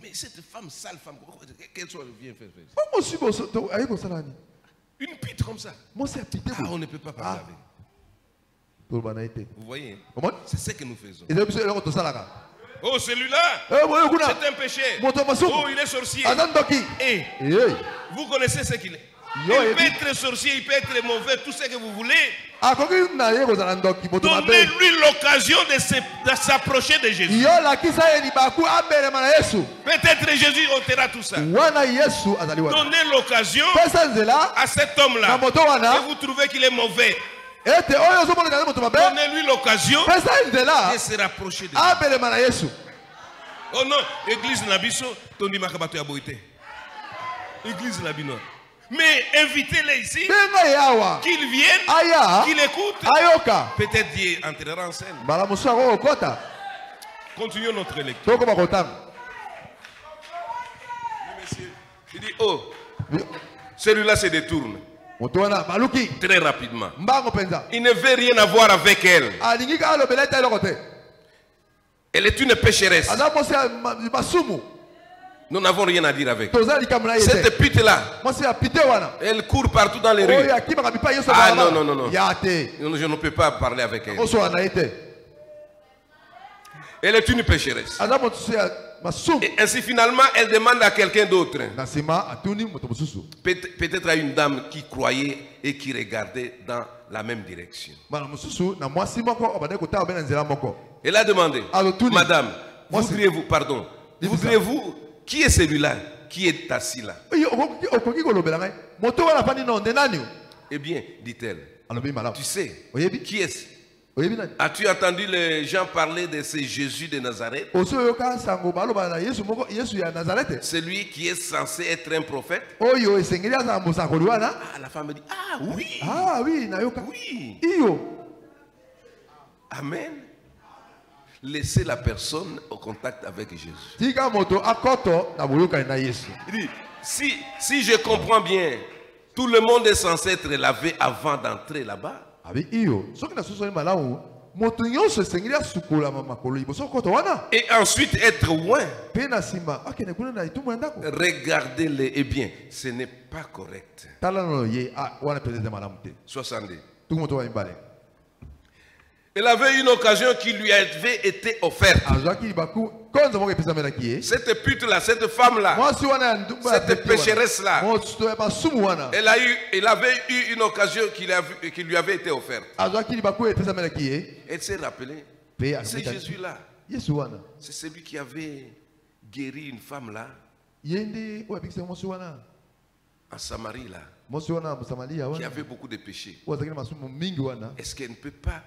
Mais cette femme, sale femme, qu'elle soit vient faire. Une pitre comme ça. Ah, on ne peut pas parler avec. Vous voyez, c'est ce que nous faisons. Oh, celui-là, c'est un péché. Oh, il est sorcier. Et vous connaissez ce qu'il est. Il peut être sorcier, il peut être mauvais, tout ce que vous voulez. Donnez-lui l'occasion de s'approcher de Jésus. Peut-être Jésus ôtera tout ça. Donnez l'occasion à cet homme-là. Et vous trouvez qu'il est mauvais. Donnez-lui l'occasion de se rapprocher de Jésus. Oh non, église Nabiso, Tony Makabato Yaboite. Église Nabino. Mais invitez-les ici, qu'ils viennent, qu'ils écoutent. Peut-être Dieu entrera en scène. Continuons notre lecture. Il dit, oh, celui-là se détourne. Très rapidement. Il ne veut rien avoir avec elle. Elle est une pécheresse. Nous n'avons rien à dire avec elle. Cette pute-là, elle court partout dans les rues. Ah non, non, non, non. Je ne peux pas parler avec elle. Elle est une pécheresse. Et ainsi finalement, elle demande à quelqu'un d'autre. Peut-être à une dame qui croyait et qui regardait dans la même direction. Elle a demandé, madame, voudriez-vous, pardon, voudriez-vous, qui est celui-là qui est assis là? Eh bien, dit-elle, tu sais, qui est-ce? As-tu entendu les gens parler de ce Jésus de Nazareth? Celui qui est censé être un prophète? Ah, la femme dit, ah oui. Oui. Amen. Laissez la personne au contact avec Jésus. Il dit, si je comprends bien, tout le monde est censé être lavé avant d'entrer là-bas. Et ensuite être loin. Regardez-les. Eh bien, ce n'est pas correct. 62. Elle avait une occasion qui lui avait été offerte. Cette pute-là, cette femme-là, cette pécheresse-là, elle avait eu une occasion qui lui avait été offerte. Elle s'est rappelée, c'est Jésus-là. C'est celui qui avait guéri une femme-là, en Samarie, là, qui avait beaucoup de péchés. Est-ce qu'elle ne peut pas,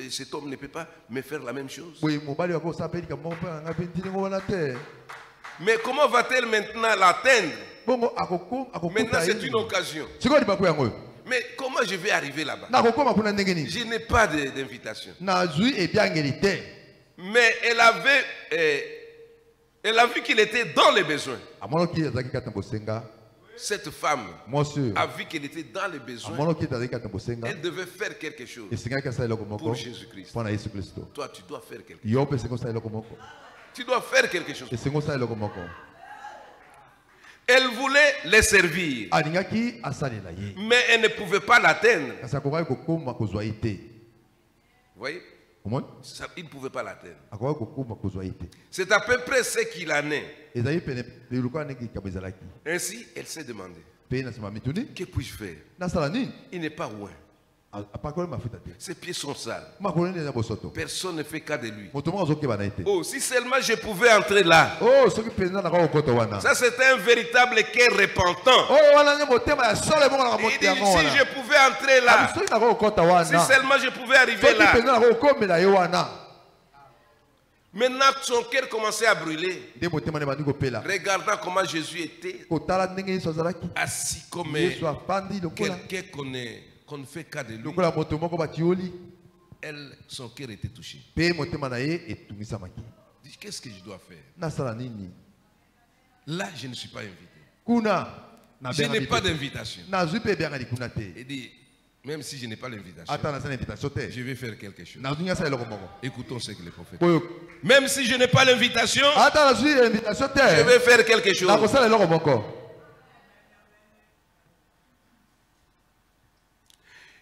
cet homme ne peut pas me faire la même chose? Mais comment va-t-elle maintenant l'atteindre? Maintenant c'est une occasion. Mais comment je vais arriver là-bas? Je n'ai pas d'invitation. Mais elle a vu qu'il était dans les besoins. Cette femme a vu qu'elle était dans les besoins. Elle devait faire quelque chose pour Jésus-Christ. Toi, tu dois faire quelque chose. Tu dois faire quelque chose. Elle voulait les servir, mais elle ne pouvait pas l'atteindre. Vous voyez? Il ne pouvait pas l'atteindre. C'est à peu près ce qu'il en est. Ainsi, elle s'est demandé, Que puis-je faire? Il n'est pas loin. Ses pieds sont sales. Personne ne fait cas de lui. Oh, si seulement je pouvais entrer là. Ça, c'était un véritable cœur repentant. Il dit, si je pouvais entrer là. Si seulement je pouvais arriver là. Maintenant, son cœur commençait à brûler. Regardant comment Jésus était assis comme quelqu'un qu'on ne fait cas de lui. Son cœur était touché. Qu'est-ce que je dois faire? Là, je ne suis pas invité. Je n'ai pas d'invitation. Il dit, même si je n'ai pas l'invitation, je vais faire quelque chose. Écoutons ce que le prophète dit. Même si je n'ai pas l'invitation, je vais faire quelque chose.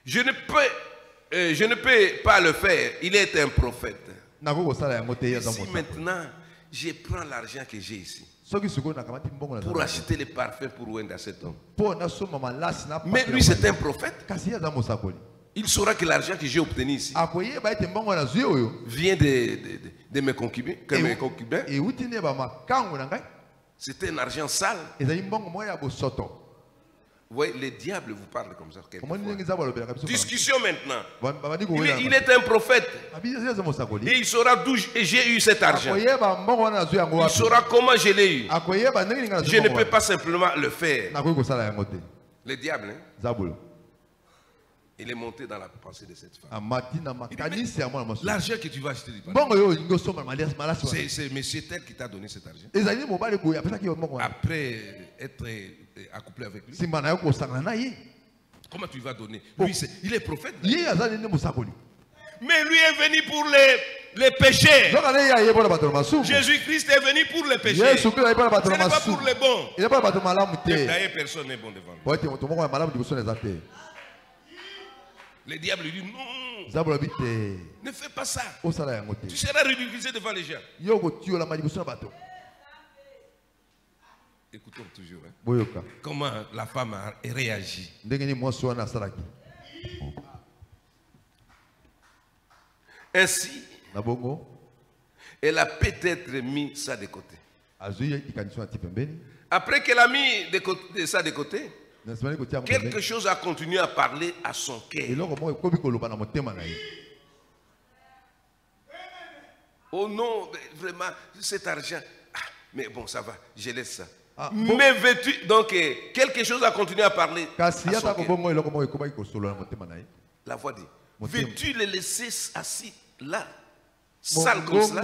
Je ne peux pas le faire. Il est un prophète. Si maintenant, je prends l'argent que j'ai ici pour acheter les parfums pour oindre à cet homme. Mais lui, c'est un prophète. Il saura que l'argent que j'ai obtenu ici vient de mes concubins. C'était un argent sale. Vous voyez, le diable vous parle comme ça. Discussion maintenant. Il est un prophète. Et il saura d'où j'ai eu cet argent. Il saura comment je l'ai eu. Je ne peux pas simplement le faire. Le diable, hein? Il est monté dans la pensée de cette femme. L'argent que tu vas acheter, c'est monsieur tel qui t'a donné cet argent. Après être accouplé avec lui. Comment tu vas donner? Lui, il est prophète. Mais lui est venu pour les péchés. Jésus-Christ est venu pour les péchés. Ce n'est pas pour les bons. D'ailleurs, personne n'est bon devant lui. Le diable lui dit non. Ne fais pas ça. Tu seras ridiculisé devant les gens. Écoutons toujours. Hein. Comment la femme a réagi. Ainsi, elle a peut-être mis ça de côté. Après qu'elle a mis ça de côté, quelque chose a continué à parler à son cœur. Oh non, vraiment, cet argent. Ah, mais bon, ça va, je laisse ça. Mais vêtu, donc quelque chose a continué à parler à son cœur. La voix dit, veux-tu le laisser assis là, sale comme cela?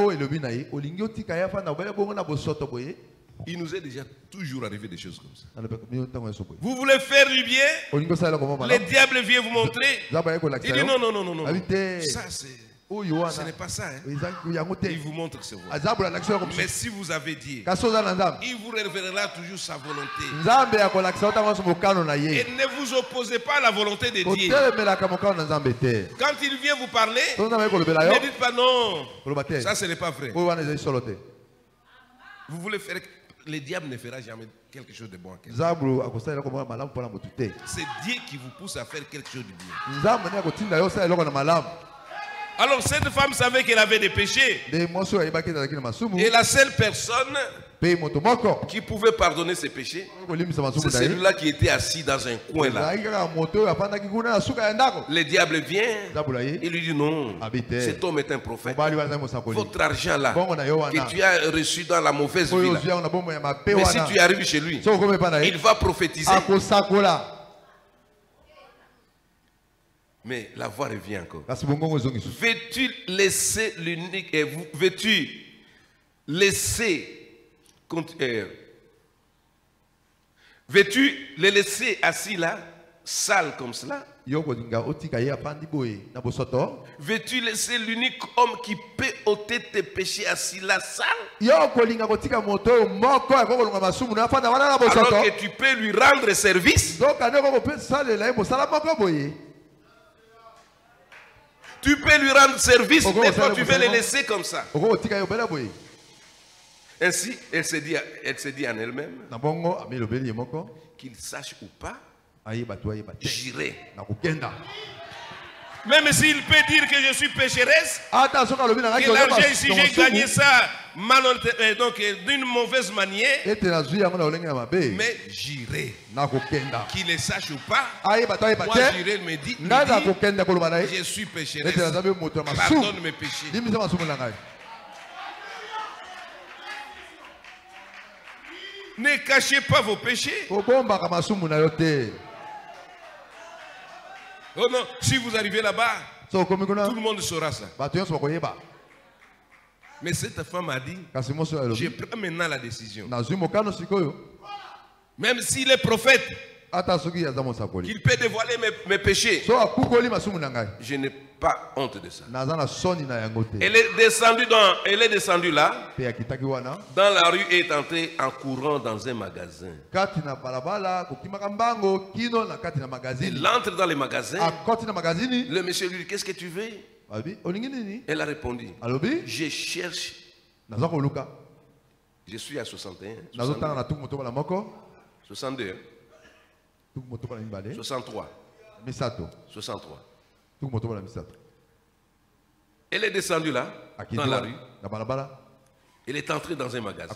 Il nous est déjà toujours arrivé des choses comme ça. Vous voulez faire du bien? Le diable vient vous montrer. Il dit non, non, non, non, non. Ça, ce n'est pas ça. Hein. Il vous montre ses voies. Mais si vous avez dit, il vous révélera toujours sa volonté. Et ne vous opposez pas à la volonté de Dieu. Quand il vient vous parler, ne dites pas non. Ça, ce n'est pas vrai. Vous voulez faire... Le diable ne fera jamais quelque chose de bon à quelqu'un. C'est Dieu qui vous pousse à faire quelque chose de bien. Alors cette femme savait qu'elle avait des péchés. Et la seule personne qui pouvait pardonner ses péchés, c'est celui-là qui était assis dans un coin là. Le diable vient et lui dit non, cet homme est un prophète. Votre argent là, que tu as reçu dans la mauvaise vie là, mais si tu arrives chez lui, il va prophétiser. Mais la voix revient encore. Veux-tu laisser l'unique, veux-tu laisser, veux-tu le laisser assis là, sale comme cela? Veux-tu laisser l'unique homme qui peut ôter tes péchés assis là, sale? Alors que tu peux lui rendre service? Tu peux lui rendre service, mais toi tu veux le laisser comme ça. Ainsi, elle s'est dit en elle-même qu'il sache ou pas, j'irai. Même s'il peut dire que je suis pécheresse, que l'argent ici j'ai gagné ça donc d'une mauvaise manière, mais j'irai. Qu'il le sache ou pas, moi j'irai me dire, je suis pécheresse, pardonne mes péchés. Ne cachez pas vos péchés. Oh non, si vous arrivez là-bas, tout le monde saura ça. Mais cette femme a dit, je prends maintenant la décision. Même s'il est prophète, qu'il peut dévoiler mes péchés, je n'ai pas honte de ça. Elle est descendue là, dans la rue, et est entrée en courant dans un magasin. Elle entre dans le magasin. Le monsieur lui dit, qu'est-ce que tu veux? Elle a répondu, je cherche. Je suis à 61. 62. 63. 63. Elle est descendue là, dans la rue. Elle est entrée dans un magasin.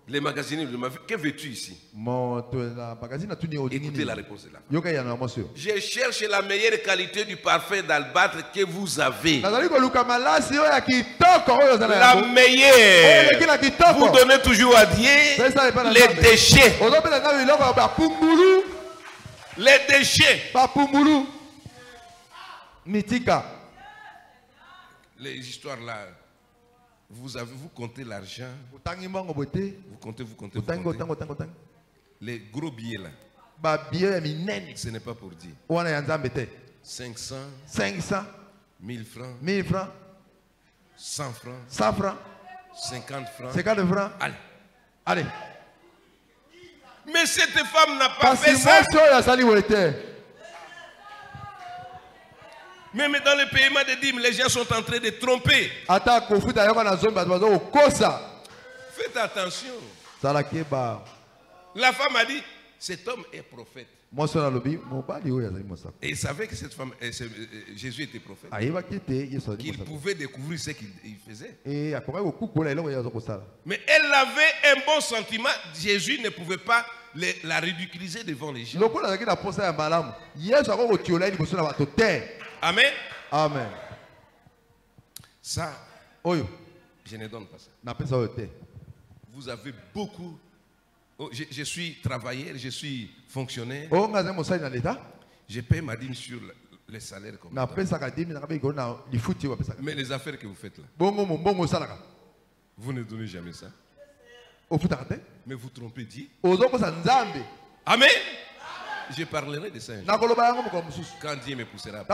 Les magasiniers lui demandent, que veux-tu ici? Écoutez la réponse de la femme. Je cherche la meilleure qualité du parfum d'albâtre que vous avez. La meilleure. Vous donnez toujours à Dieu les déchets. Les déchets. Les histoires là, vous comptez l'argent. Vous comptez. Les gros billets là. Ce n'est pas pour dire. 500. 1000 francs. 100 francs. 50 francs. Allez. Mais cette femme n'a pas fait ça. Même dans le paiement des dîmes, les gens sont en train de tromper. Faites attention. La femme a dit, cet homme est prophète. Et il savait que cette femme, Jésus était prophète. Qu'il pouvait découvrir ce qu'il faisait. Mais elle avait un bon sentiment. Jésus ne pouvait pas la ridiculiser devant les gens. Amen. Amen. Ça, je ne donne pas ça. Vous avez beaucoup. Je suis travailleur, je suis fonctionnaire. Je paye ma dîme sur les salaires. Mais les affaires que vous faites là, vous ne donnez jamais ça. Mais vous trompez Dieu. Amen. Je parlerai de ça un jour. Quand Dieu me poussera.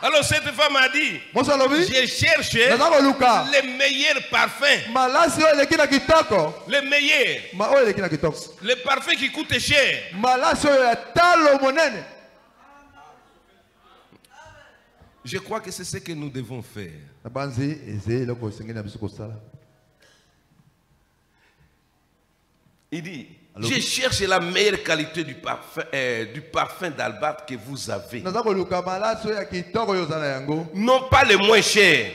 Alors cette femme a dit, j'ai cherché les meilleurs parfums. Les meilleurs. Les parfums qui coûtent cher. Je crois que c'est ce que nous devons faire. Il dit, je cherche la meilleure qualité du parfum d'albâtre que vous avez. Non pas les moins chers.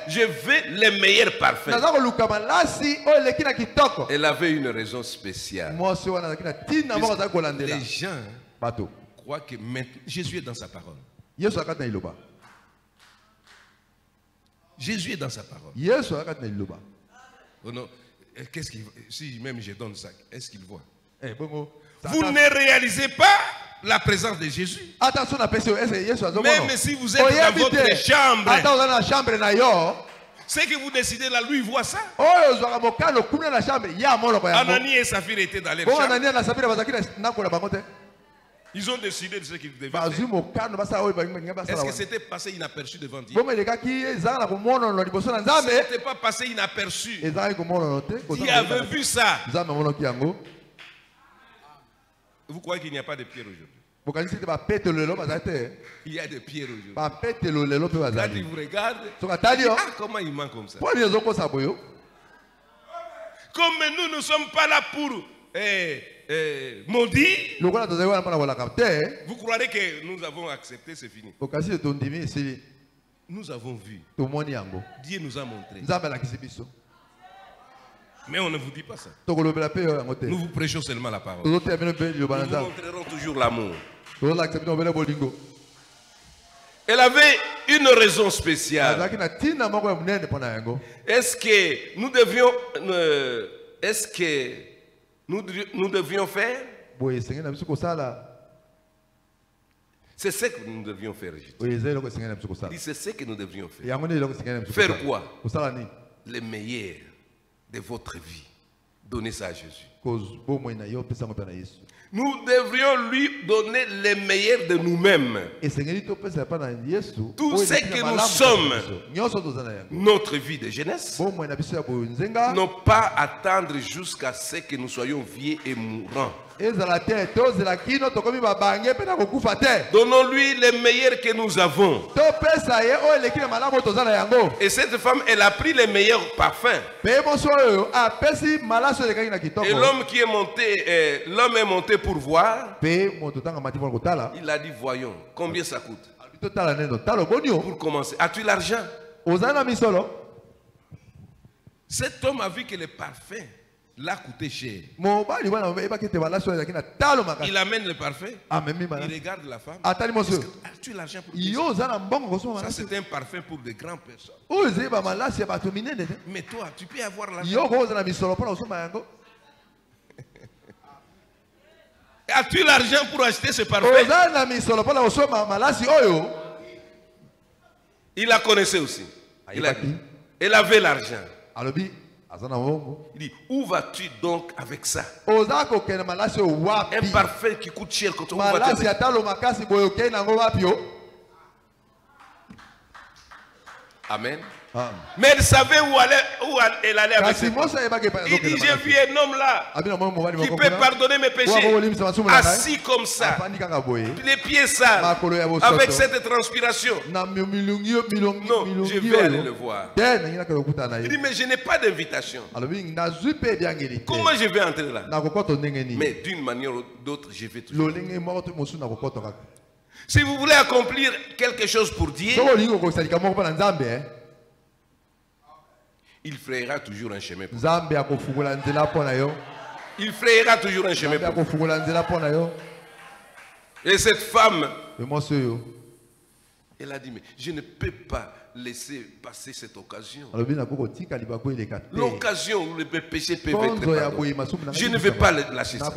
Je veux les meilleurs parfums. Elle avait une raison spéciale. Les gens croient que maintenant, Jésus est dans sa parole. Jésus est dans sa parole. Oh non. Qu'est-ce qu'il, si même je donne ça, est-ce qu'il voit? Vous ne réalisez pas la présence de Jésus. Même si vous êtes dans votre chambre, c'est que vous décidez là, lui il voit ça. Anani et Saphir étaient dans leur chambre. Ils ont décidé de ce qu'ils devaient faire. Est-ce que c'était passé inaperçu devant Dieu? Ce n'était pas passé inaperçu. Dieu avait vu ça. Vous croyez qu'il n'y a pas de pierre aujourd'hui? Il y a des pierres aujourd'hui. Quand il vous regarde, comment il ment comme ça? Comme nous ne sommes pas là pour maudire, vous croirez que nous avons accepté, c'est fini. Nous avons vu. Dieu nous a montré. Mais on ne vous dit pas ça. Nous vous prêchons seulement la parole. Nous vous montrerons toujours l'amour. Elle avait une raison spéciale. Est-ce que nous devions faire? C'est ce que nous devions faire. C'est ce que nous devions faire. Faire quoi? Les meilleurs de votre vie. Donnez ça à Jésus. Nous devrions lui donner les meilleurs de nous-mêmes. Tout ce que nous sommes, notre vie de jeunesse, non pas attendre jusqu'à ce que nous soyons vieux et mourants. Donnons-lui les meilleurs que nous avons. Et cette femme, elle a pris les meilleurs parfums. Et l'homme qui est monté, l'homme est monté pour voir. Il a dit, voyons, combien ça coûte? Pour commencer, as-tu l'argent? Cet homme a vu que les parfums l'a coûté cher. Il amène le parfum. Il regarde la femme. As-tu l'argent pour ça? Ça, c'est un parfum pour de grandes personnes. Mais toi, tu peux avoir l'argent. As-tu l'argent pour acheter ce parfum? Il la connaissait aussi. Elle avait l'argent. Il dit, où vas-tu donc avec ça? Un parfum qui coûte cher quand on va te... Amen. Mais elle savait où elle allait avec ses parfums. Il dit, j'ai vu un homme là qui peut pardonner mes péchés, assis comme ça, les pieds sales, avec cette transpiration. Non, je vais aller le voir. Il dit, mais je n'ai pas d'invitation. Comment je vais entrer là? Mais d'une manière ou d'autre, je vais toujours. Si vous voulez accomplir quelque chose pour Dieu, il frayera toujours un chemin pour vous. Il frayera toujours un chemin pour vous. Et cette femme, elle a dit, mais je ne peux pas laisser passer cette occasion. L'occasion où les péchés peuvent être pardonnés. Je ne vais pas lâcher ça.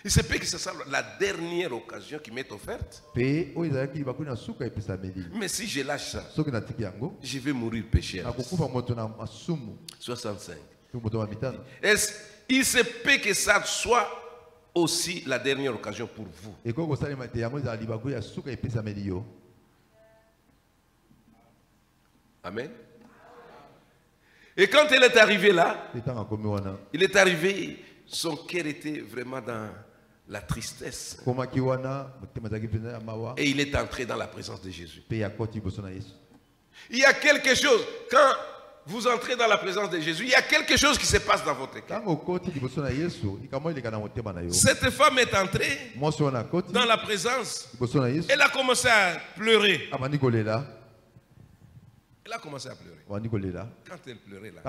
Il se peut que ce soit la dernière occasion qui m'est offerte. Mais si je lâche ça, je vais mourir pécheur. 65. Il se peut que ça soit aussi la dernière occasion pour vous. Amen. Et quand elle est arrivée là, il est arrivé, son cœur était vraiment dans la tristesse. Et il est entré dans la présence de Jésus. Il y a quelque chose, quand vous entrez dans la présence de Jésus, il y a quelque chose qui se passe dans votre cœur. Cette femme est entrée dans la présence. Elle a commencé à pleurer. Elle a commencé à pleurer. Quand elle pleurait là,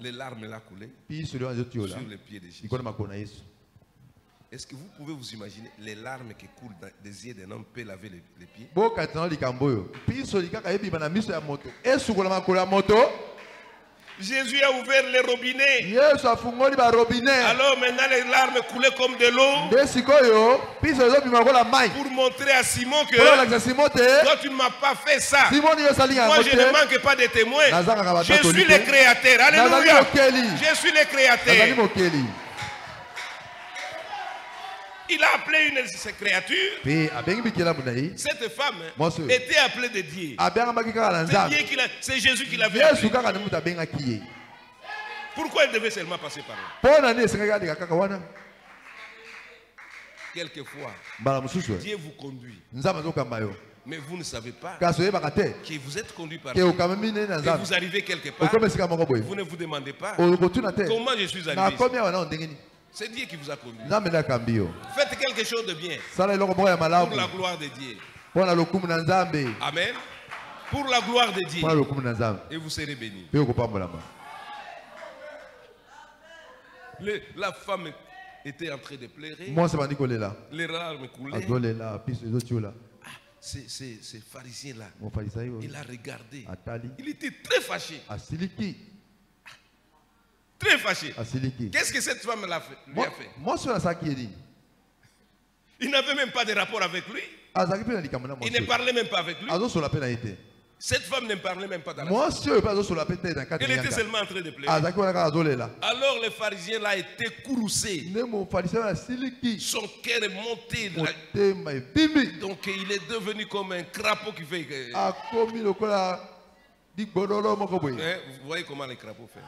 les larmes l'ont coulé sur les pieds de Jésus. Est-ce que vous pouvez vous imaginer les larmes qui coulent des yeux d'un homme peut laver les pieds? Jésus a ouvert les robinets. Alors maintenant les larmes coulaient comme de l'eau. Pour montrer à Simon que toi tu ne m'as pas fait ça. Moi je ne manque pas de témoins. Je suis le créateur. Alléluia. Je suis le créateur. Il a appelé une de ses créatures. Cette femme était appelée de Dieu. C'est Jésus qui l'avait appelée. Pourquoi elle devait seulement passer par là? quelquefois, Dieu vous conduit. Mais vous ne savez pas que vous êtes conduit par Dieu. Et vous arrivez quelque part, vous ne vous demandez pas comment je suis arrivé ici. C'est Dieu qui vous a conduit. Faites quelque chose de bien pour la gloire de Dieu. Amen. Pour la gloire de Dieu. Et vous serez bénis. La femme était en train de pleurer. Les larmes coulaient. Ces pharisiens-là, il a regardé. Il était très fâché. Très fâché. Qu'est-ce que cette femme lui a fait? Il n'avait même pas de rapport avec lui. Il ne parlait même pas avec lui. Cette femme ne parlait même pas dans la chambre. Elle était seulement en train de pleurer. Alors le pharisien là était courroucé. Son cœur est monté. Donc il est devenu comme un crapaud qui fait. Vous voyez comment les crapauds font.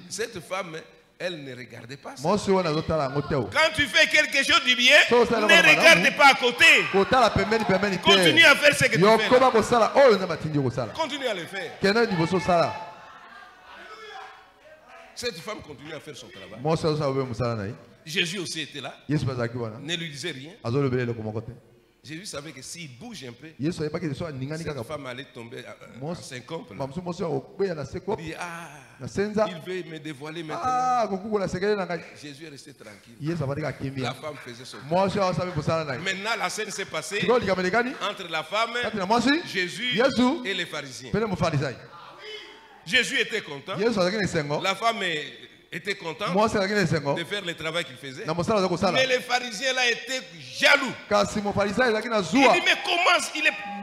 Cette femme, elle ne regardait pas ça. Quand tu fais quelque chose de bien, ne regarde pas à côté. Continue à faire ce que tu fais. Continue à le faire. Cette femme continue à faire son travail. Jésus aussi était là. Ne lui disait rien. Jésus savait que s'il bouge un peu, cette femme allait tomber en syncope. Il dit, il veut me dévoiler maintenant. Jésus est resté tranquille. La femme faisait son travail. Maintenant, la scène s'est passée entre la femme, Jésus et les pharisiens. Jésus était content. La femme était content de faire le travail qu'il faisait. Mais les pharisiens là étaient jaloux. Il dit mais comment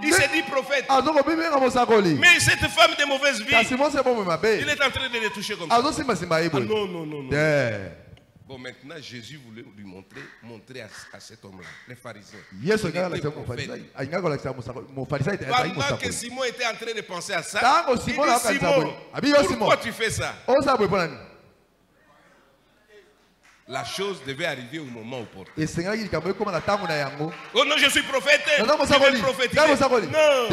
il s'est dit prophète. Mais cette femme de mauvaise vie, il est en train de les toucher comme ça. Non, non, non, non. Bon, maintenant Jésus voulait lui montrer à cet homme-là, les pharisiens. Pendant que Simon était en train de penser à ça, il dit Simon, pourquoi tu fais ça? La chose devait arriver au moment opportun. Oh non, je suis prophète. Je vais prophétiser. Non.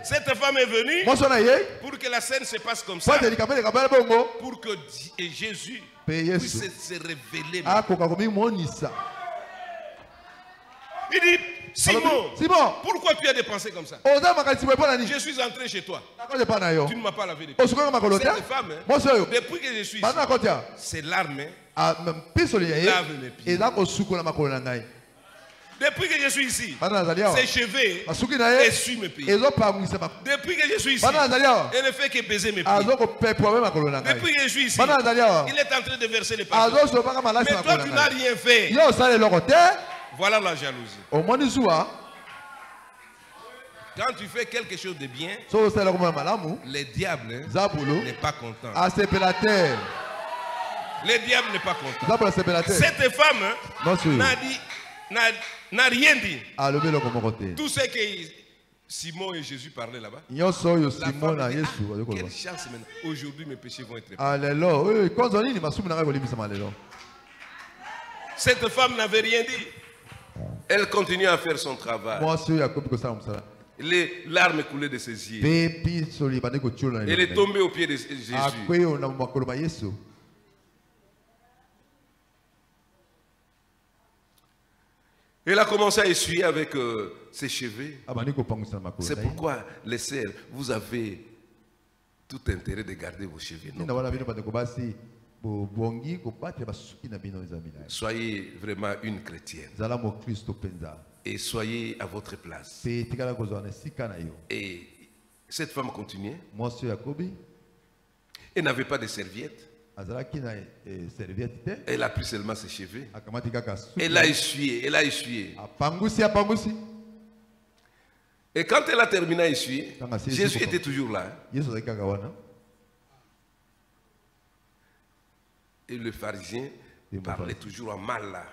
Cette femme est venue pour que la scène se passe comme ça. Pour que Jésus puisse se révéler. Il dit, Simon, pourquoi tu as des pensées comme ça? Je suis entré chez toi. Tu ne m'as pas lavé les pieds. Cette femme, depuis que je suis ici, ses larmes lavent mes pieds. Depuis que je suis ici, ses cheveux essuient mes pieds. Depuis que je suis ici, elle ne fait que baiser mes pieds. Depuis que je suis ici, il est en train de verser les parfums. Mais toi, tu n'as rien fait. Voilà la jalousie. Quand tu fais quelque chose de bien, le diable n'est pas content. Le diable n'est pas content. Cette femme n'a rien dit. Tout ce que Simon et Jésus parlaient là-bas. Quelle chance maintenant. Aujourd'hui mes péchés vont être pardonnés. Cette femme n'avait rien dit. Elle continue à faire son travail. Les larmes coulaient de ses yeux. Elle est tombée aux pieds de Jésus. Elle a commencé à essuyer avec ses cheveux. C'est pourquoi, les sœurs, vous avez tout intérêt de garder vos cheveux. Soyez vraiment une chrétienne. Et soyez à votre place. Et cette femme continuait. Elle n'avait pas de serviette. Elle a pris seulement ses cheveux. Elle a essuyé. Elle a essuyé. Et quand elle a terminé à essuyer, Jésus était toujours là. Et le pharisien parlait toujours en mal là.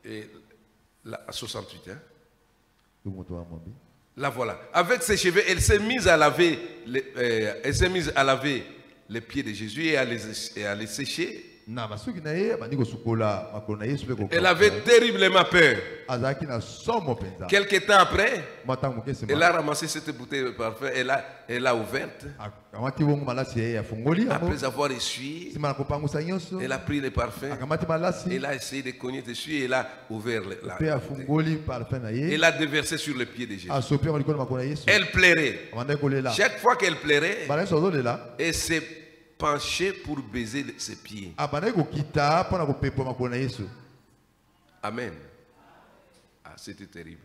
Et là, à 68, hein? La voilà. Avec ses cheveux, elle s'est mise à laver les pieds de Jésus et à les sécher. Elle avait terriblement peur. Quelque temps après, elle a ramassé cette bouteille de parfum, elle l'a ouverte. Après avoir essuyé, elle a pris le parfum, elle a essayé de cogner dessus et elle a ouvert la bouteille. Elle a déversé sur le pied de Jésus. Elle pleurait. Chaque fois qu'elle pleurait, elle s'est penché pour baiser ses pieds. Amen. Ah, c'était terrible.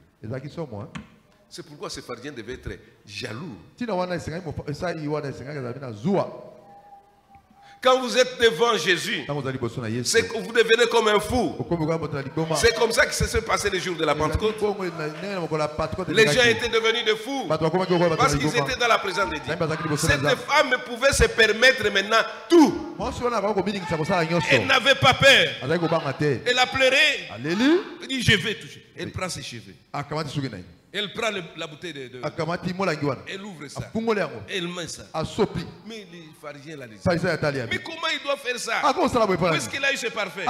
C'est pourquoi ces pharisiens devaient être jaloux. Quand vous êtes devant Jésus, c'est que vous devenez comme un fou. C'est comme ça que ça s'est passé le jour de la Pentecôte. Les gens étaient devenus de fous parce qu'ils étaient dans la présence de Dieu. Cette femme pouvait se permettre maintenant tout. Elle n'avait pas peur. Elle a pleuré. Elle dit je vais toucher. Elle prend ses cheveux. Elle prend la bouteille de elle ouvre ça. Elle met ça. Mais les pharisiens l'ont dit. Mais comment il doit faire ça? Où est-ce qu'il a eu ce parfum?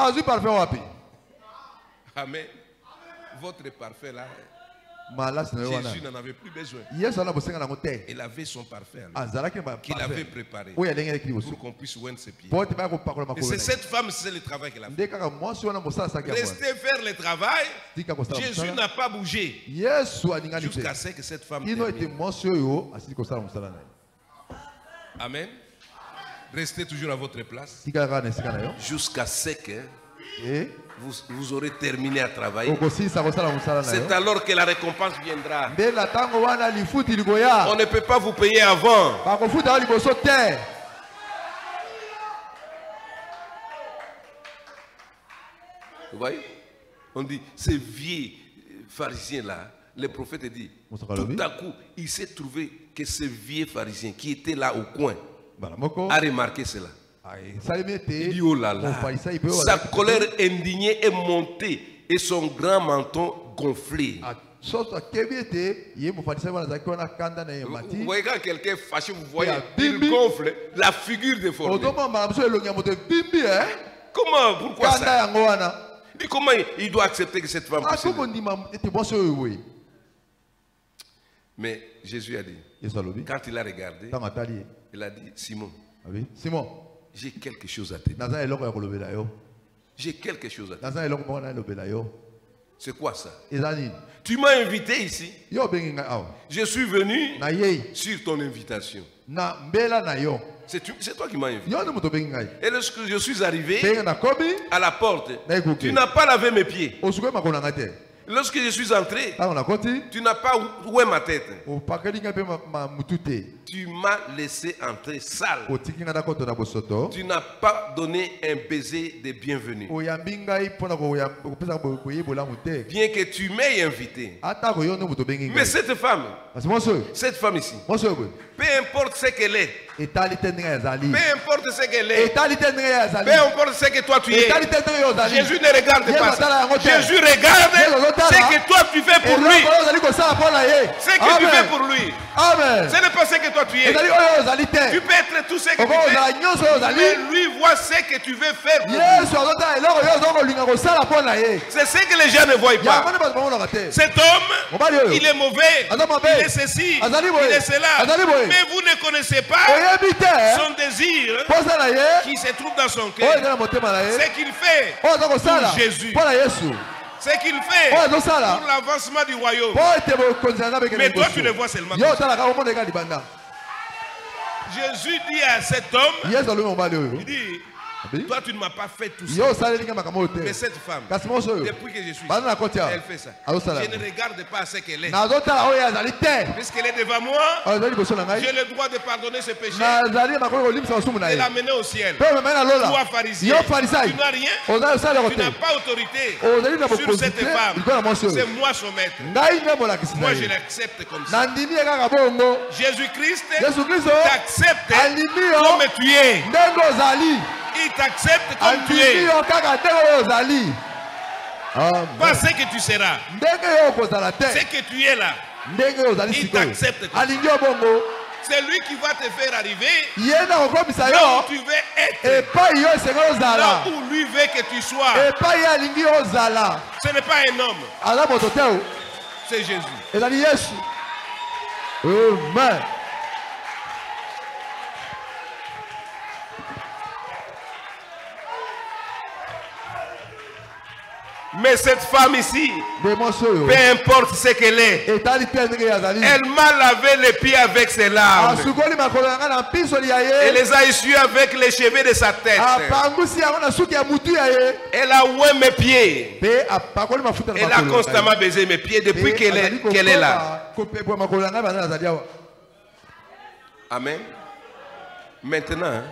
Amen. Votre parfum là, Jésus n'en avait plus besoin. Il avait son parfum qu'il avait préparé pour qu'on puisse oindre ses pieds. Et c'est cette femme, c'est le travail qu'elle a fait. Rester faire le travail, Jésus n'a pas bougé jusqu'à ce que cette femme termine. Amen. Restez toujours à votre place jusqu'à ce que vous aurez terminé à travailler. C'est alors que la récompense viendra. On ne peut pas vous payer avant. Vous voyez? On dit, ces vieux pharisiens-là, le prophète dit, tout à coup, il s'est trouvé que ce vieux pharisien qui était là au coin a remarqué cela. Il dit, oh là là, sa colère indignée est montée et son grand menton gonflé. Vous voyez quand quelqu'un est fâché, vous voyez, il gonfle la figure déformée. Comment? Pourquoi ça? Et comment il doit accepter que cette femme puisse? Mais Jésus a dit, quand il a regardé, il a dit, Simon, j'ai quelque chose à te dire. J'ai quelque chose à te dire. C'est quoi ça? Tu m'as invité ici. Je suis venu sur ton invitation. C'est toi qui m'as invité. Et lorsque je suis arrivé à la porte, tu n'as pas lavé mes pieds. Lorsque je suis entré, tu n'as pas oué ma tête. Tu m'as laissé entrer sale. Tu n'as pas donné un baiser de bienvenue. Bien que tu m'aies invité. Mais cette femme ici, peu importe ce qu'elle est, peu importe ce qu'elle est, peu importe ce que toi tu es, Jésus ne regarde pas ça. Jésus regarde ce que toi tu fais pour lui. Ce que tu fais pour lui. Ce n'est pas ce que toi tu es. Tu peux être tout ce que tu es, mais lui voit ce que tu veux faire pour lui. C'est ce que les gens ne voient pas. Cet homme, il est mauvais, il est ceci, il est cela. Mais vous ne connaissez pas son désir qui se trouve dans son cœur. Ce qu'il fait pour Jésus. Ce qu'il fait pour l'avancement du royaume. Mais toi tu le vois seulement. Jésus dit à cet homme, il dit, toi tu ne m'as pas fait tout ça. Mais cette femme, depuis que je suis là, elle fait ça. Je ne regarde pas ce qu'elle est. Puisqu'elle est devant moi, j'ai le droit de pardonner ses péchés et l'amener au ciel. Toi pharisien, tu n'as rien, tu n'as pas autorité sur cette femme. C'est moi son maître. Moi je l'accepte comme ça. Jésus-Christ t'accepte comme tu es. Il t'accepte comme tu es. Pas ce que tu seras. Ce que tu es là. Il t'accepte. C'est lui qui va te faire arriver là où tu veux être. Là où lui veut que tu sois. Ce n'est pas un homme. C'est Jésus. Amen. Mais cette femme ici, peu importe ce qu'elle est, elle m'a lavé les pieds avec ses larmes. Elle les a essuyés avec les cheveux de sa tête. Elle a oué mes pieds. Elle a constamment baisé mes pieds depuis qu'elle est là. Amen. Maintenant,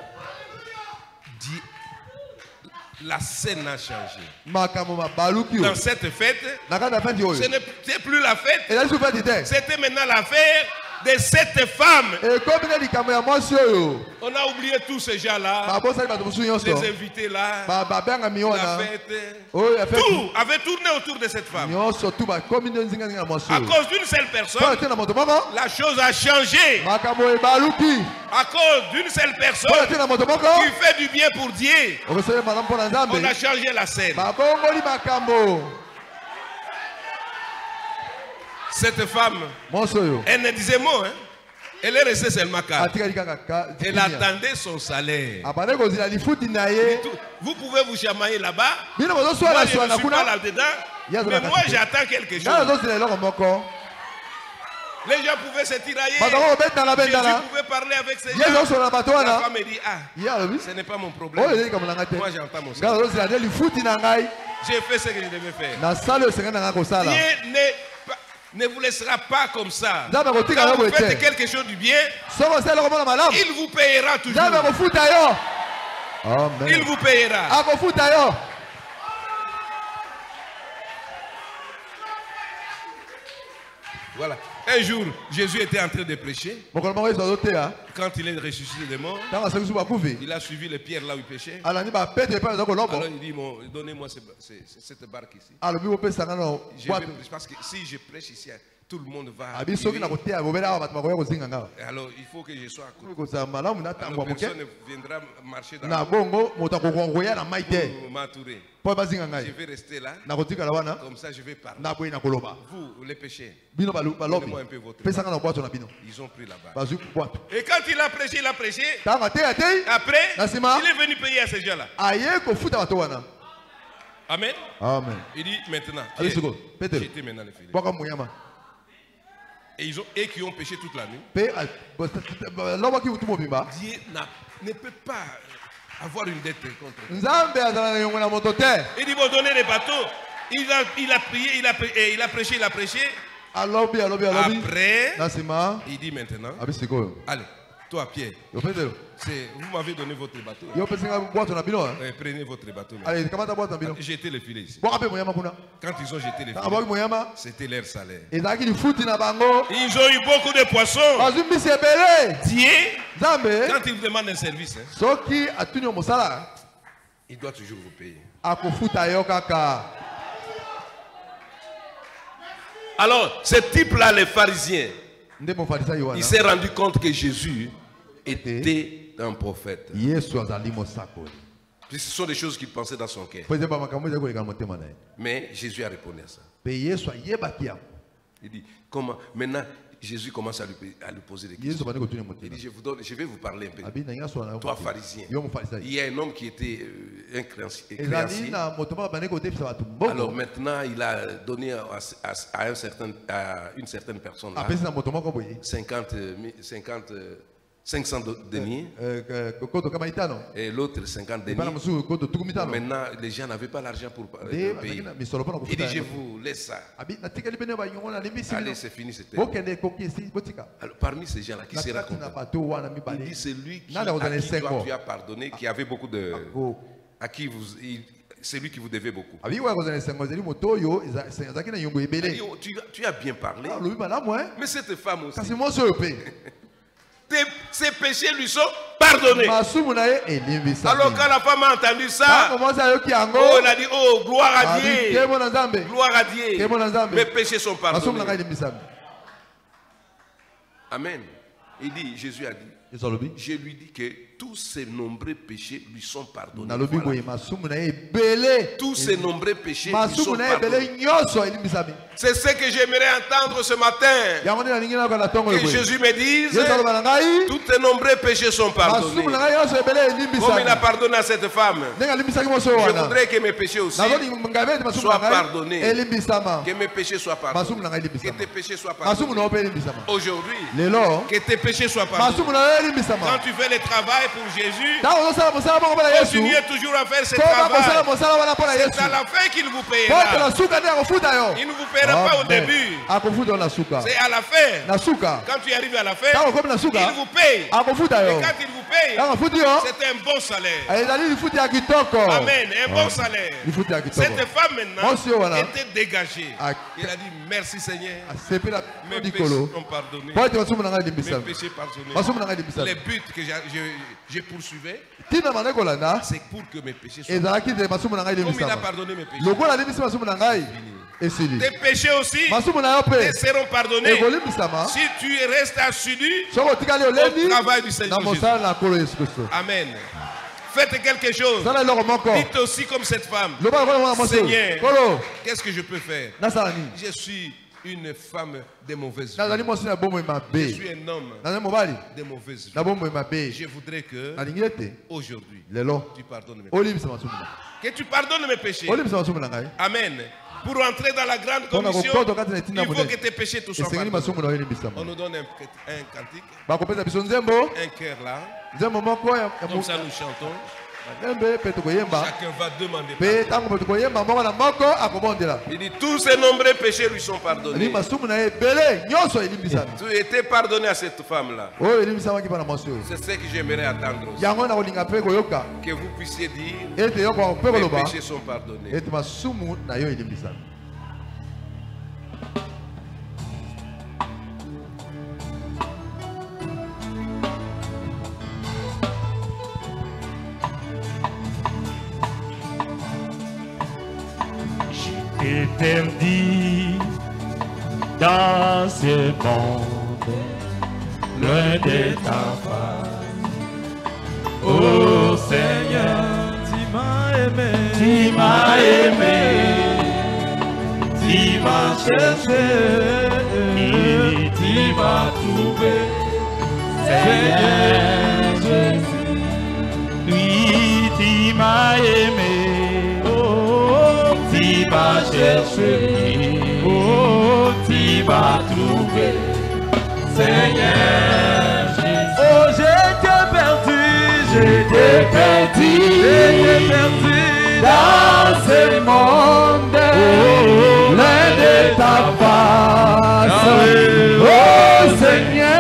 la scène a changé. Dans cette fête, ce n'était plus la fête. C'était maintenant l'affaire de cette femme. On a oublié tous ces gens-là. Les invités là. La fête. Tout avait tourné autour de cette femme. À cause d'une seule personne, la chose a changé. À cause d'une seule personne qui fait du bien pour Dieu, on a changé la scène. Cette femme, elle ne disait mot, hein? Elle est restée seulement calme. Elle attendait son salaire. Vous pouvez vous chamailler là-bas. Moi, je ne suis pas là-dedans. Mais moi, j'attends quelque chose. Les gens pouvaient se tirailler. Jésus pouvait parler avec ces gens. La femme dit, ce n'est pas mon problème. Moi, j'entends mon salaire. J'ai fait ce que je devais faire. Dieu ne vous laissera pas comme ça. Quand vous faites quelque chose du bien, il vous payera toujours. Il vous payera. Voilà. Un jour, Jésus était en train de prêcher. Quand il est ressuscité des morts, il a suivi les pierres là où il pêchait. Alors il dit, donnez-moi cette barque ici. Parce que si je prêche ici, tout le monde va. Alors il faut que je sois à côté. Alors personne ne viendra marcher dans pour m'entourer. Je vais rester là. Comme ça je vais parler. Vous les péchés. Donnez-moi un peu votre barque. Ils ont pris la barque. Et quand il a prêché. Après, il est venu payer à ces gens-là. Amen. Il dit maintenant. J'étais maintenant les filets. Et qui ont péché toute la nuit. Dieu ne peut pas avoir une dette contre eux. Il dit, bon, donnez les bateaux. Il a prié, il a prêché. Après, il dit maintenant, allez, toi Pierre, vous m'avez donné votre bateau. Prenez votre bateau. Jetez les filets ici. Quand ils ont jeté les filets, c'était leur salaire. Ils ont eu beaucoup de poissons. Dieu, quand il vous demande un service, il doit toujours vous payer. Alors, ce type-là, les pharisiens, il s'est rendu compte que Jésus était un prophète. Ce sont des choses qu'il pensait dans son cœur. Mais Jésus a répondu à ça. Il dit, comment maintenant Jésus commence à lui poser des questions. Il dit, je vais vous parler un peu. Toi, pharisien, il y a un homme qui était un créancier. Alors maintenant, il a donné à une certaine personne là, 500 deniers et l'autre 50 deniers. Maintenant, les gens n'avaient pas l'argent pour payer. Il dit, je vous laisse ça. Allez, c'est fini. Alors, parmi ces gens-là, qui sera content? Il dit, c'est lui à qui tu as pardonné, qui avait beaucoup de... À qui c'est lui qui vous devait beaucoup. Tu as bien parlé. Mais cette femme aussi, ses péchés lui sont pardonnés. Alors quand la femme a entendu ça, elle a dit, oh, gloire à Dieu. Gloire à Dieu. Mes péchés sont pardonnés. Amen. Il dit, Jésus a dit, je lui dis que tous ses nombreux péchés lui sont pardonnés. Tous ses nombreux péchés lui sont pardonnés. C'est ce que j'aimerais entendre ce matin. Que Jésus me dise, tous tes nombreux péchés sont pardonnés. Comme il a pardonné à cette femme, je voudrais que mes péchés aussi soient pardonnés. Que mes péchés soient pardonnés. Que tes péchés soient pardonnés. Aujourd'hui, que tes péchés soient pardonnés. Quand tu fais le travail pour Jésus, continuez toujours à faire ce travail. C'est à la fin qu'il vous payera. Il ne vous paiera pas au début. C'est à la fin. Quand tu arrives à la fin, il vous paye. Et quand il vous paye, c'est un bon salaire. Amen, un bon salaire. Cette femme maintenant était dégagée. Il a dit merci Seigneur. Mes péchés sont pardonnés. Mes péchés pardonnés. Les buts que je poursuivais, c'est pour que mes péchés soient pardonnés. Comme il a pardonné mes péchés. Tes péchés aussi seront pardonnés si tu restes assidu au travail du Seigneur Jésus. Amen. Faites quelque chose. Dites aussi comme cette femme, Seigneur, qu'est-ce que je peux faire? Je suis une femme de mauvaise vie. Je suis un homme de mauvaise vie. Je voudrais que aujourd'hui tu pardonnes mes péchés. Que tu pardonnes mes péchés. Amen. Pour entrer dans la grande commission, il faut que tes péchés te soient pardonnés. On nous donne un cantique, un cœur là. Comme ça nous chantons. Chacun va demander pardon. Il dit tous ces nombreux péchés lui sont pardonnés. Tu étais pardonné à cette femme là. C'est ce que j'aimerais attendre aussi. Que vous puissiez dire mes péchés sont pardonnés. J'étais perdu dans ce monde, loin de ta face. Oh Seigneur, tu m'as aimé, tu m'as cherché, et tu m'as trouvé. Seigneur Jésus, oui, tu m'as aimé, oh, tu m'as cherché, oh, tu m'as trouvé. Seigneur Jésus, oh, j'étais perdu dans ce monde, loin de ta face. Oh Seigneur,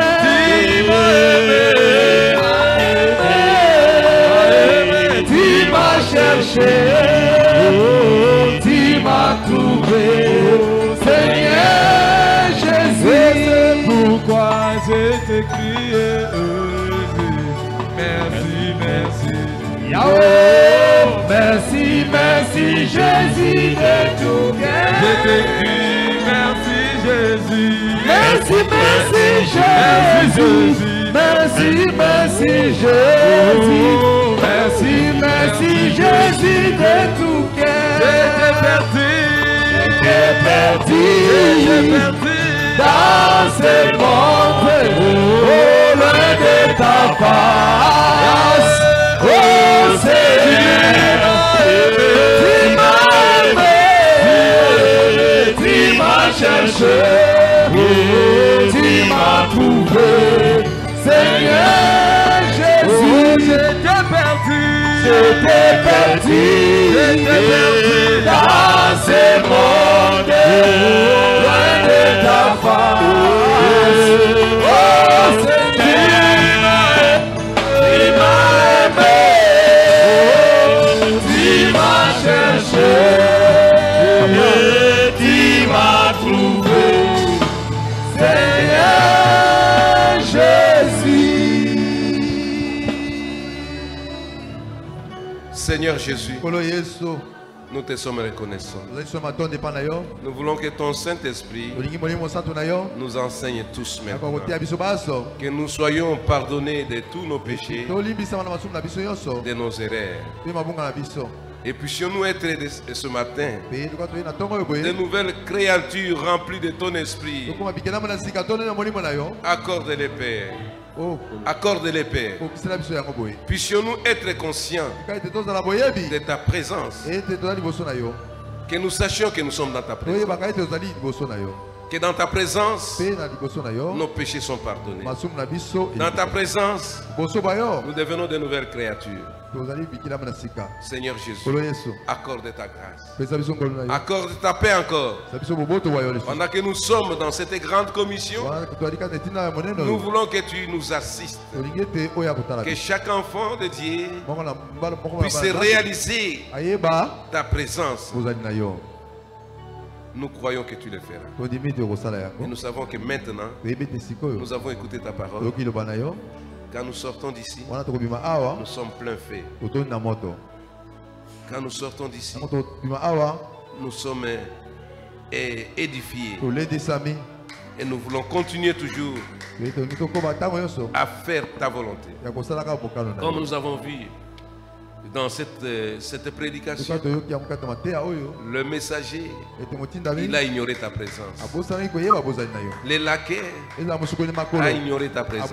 tu m'as cherché, tu m'as trouvé. Seigneur Jésus, c'est pourquoi je t'ai crié. Merci, merci Yahweh, merci, merci Jésus de tout cœur. Je te crie, merci Jésus. Merci, merci Jésus. Merci, merci Jésus. Merci, merci Jésus de tout cœur. J'étais perdu dans ce monde, oh, loin de ta face. Oh Seigneur, tu m'as aimé, tu m'as cherché, tu m'as trouvé. Seigneur Jésus, j'étais perdu dans ce monde, loin de ta face. Oh Seigneur, tu m'as aimé, tu m'as cherché, et tu m'as trouvé. Seigneur Jésus. Seigneur Jésus, Nous te sommes reconnaissants. Nous voulons que ton Saint-Esprit nous enseigne tous maintenant. Que nous soyons pardonnés de tous nos péchés, de nos erreurs. Et puissions-nous être ce matin de nouvelles créatures remplies de ton esprit. Accorde-les, Père. Accorde-les, Père. Puissions-nous être conscients de ta présence. Que nous sachions que nous sommes dans ta présence. Que dans ta présence, nos péchés sont pardonnés. Dans ta présence, nous devenons de nouvelles créatures. Seigneur Jésus, accorde ta grâce. Accorde ta paix encore. Pendant que nous sommes dans cette grande commission, nous voulons que tu nous assistes. Que chaque enfant de Dieu puisse réaliser ta présence. Nous croyons que tu le feras. Et nous savons que maintenant, nous avons écouté ta parole. Quand nous sortons d'ici, nous sommes plein fait. Quand nous sortons d'ici, nous sommes édifiés. Et nous voulons continuer toujours à faire ta volonté. Comme nous avons vu dans cette prédication, le messager, il a ignoré ta présence. Les laquais a ignoré ta présence.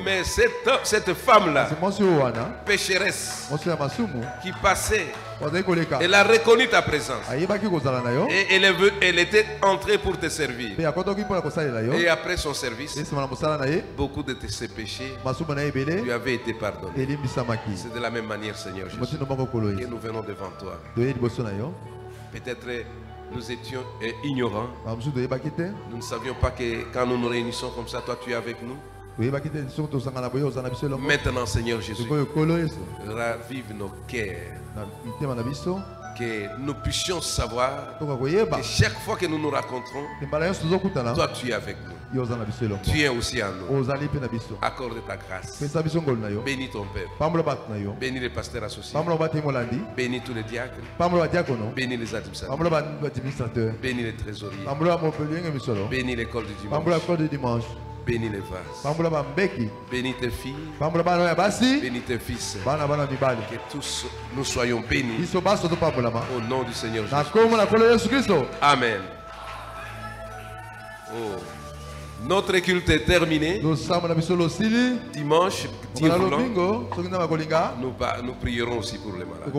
Mais cette femme-là, pécheresse, qui passait, elle a reconnu ta présence. Et elle était entrée pour te servir. Et après son service, beaucoup de ses péchés lui avaient été pardonnés. C'est de la même manière, Seigneur Jésus, que nous venons devant toi. Peut-être nous étions ignorants. Nous ne savions pas que quand nous nous réunissons comme ça, toi tu es avec nous. Maintenant, Seigneur Jésus, ravive nos cœurs. Que nous puissions savoir que chaque fois que nous nous rencontrons, toi tu es avec nous. Tu es aussi en nous. Accorde ta grâce. Bénis ton Père. Bénis les pasteurs associés. Bénis tous les diacres. Bénis les administrateurs. Bénis les trésoriers. Bénis l'école du dimanche. Bénis les vases. Bénis tes filles. Bénis tes fils. Que tous nous soyons bénis. Au nom du Seigneur Jésus. Amen. Oh. Notre culte est terminé. Dimanche, Dieu voulant, nous prierons aussi pour les malades.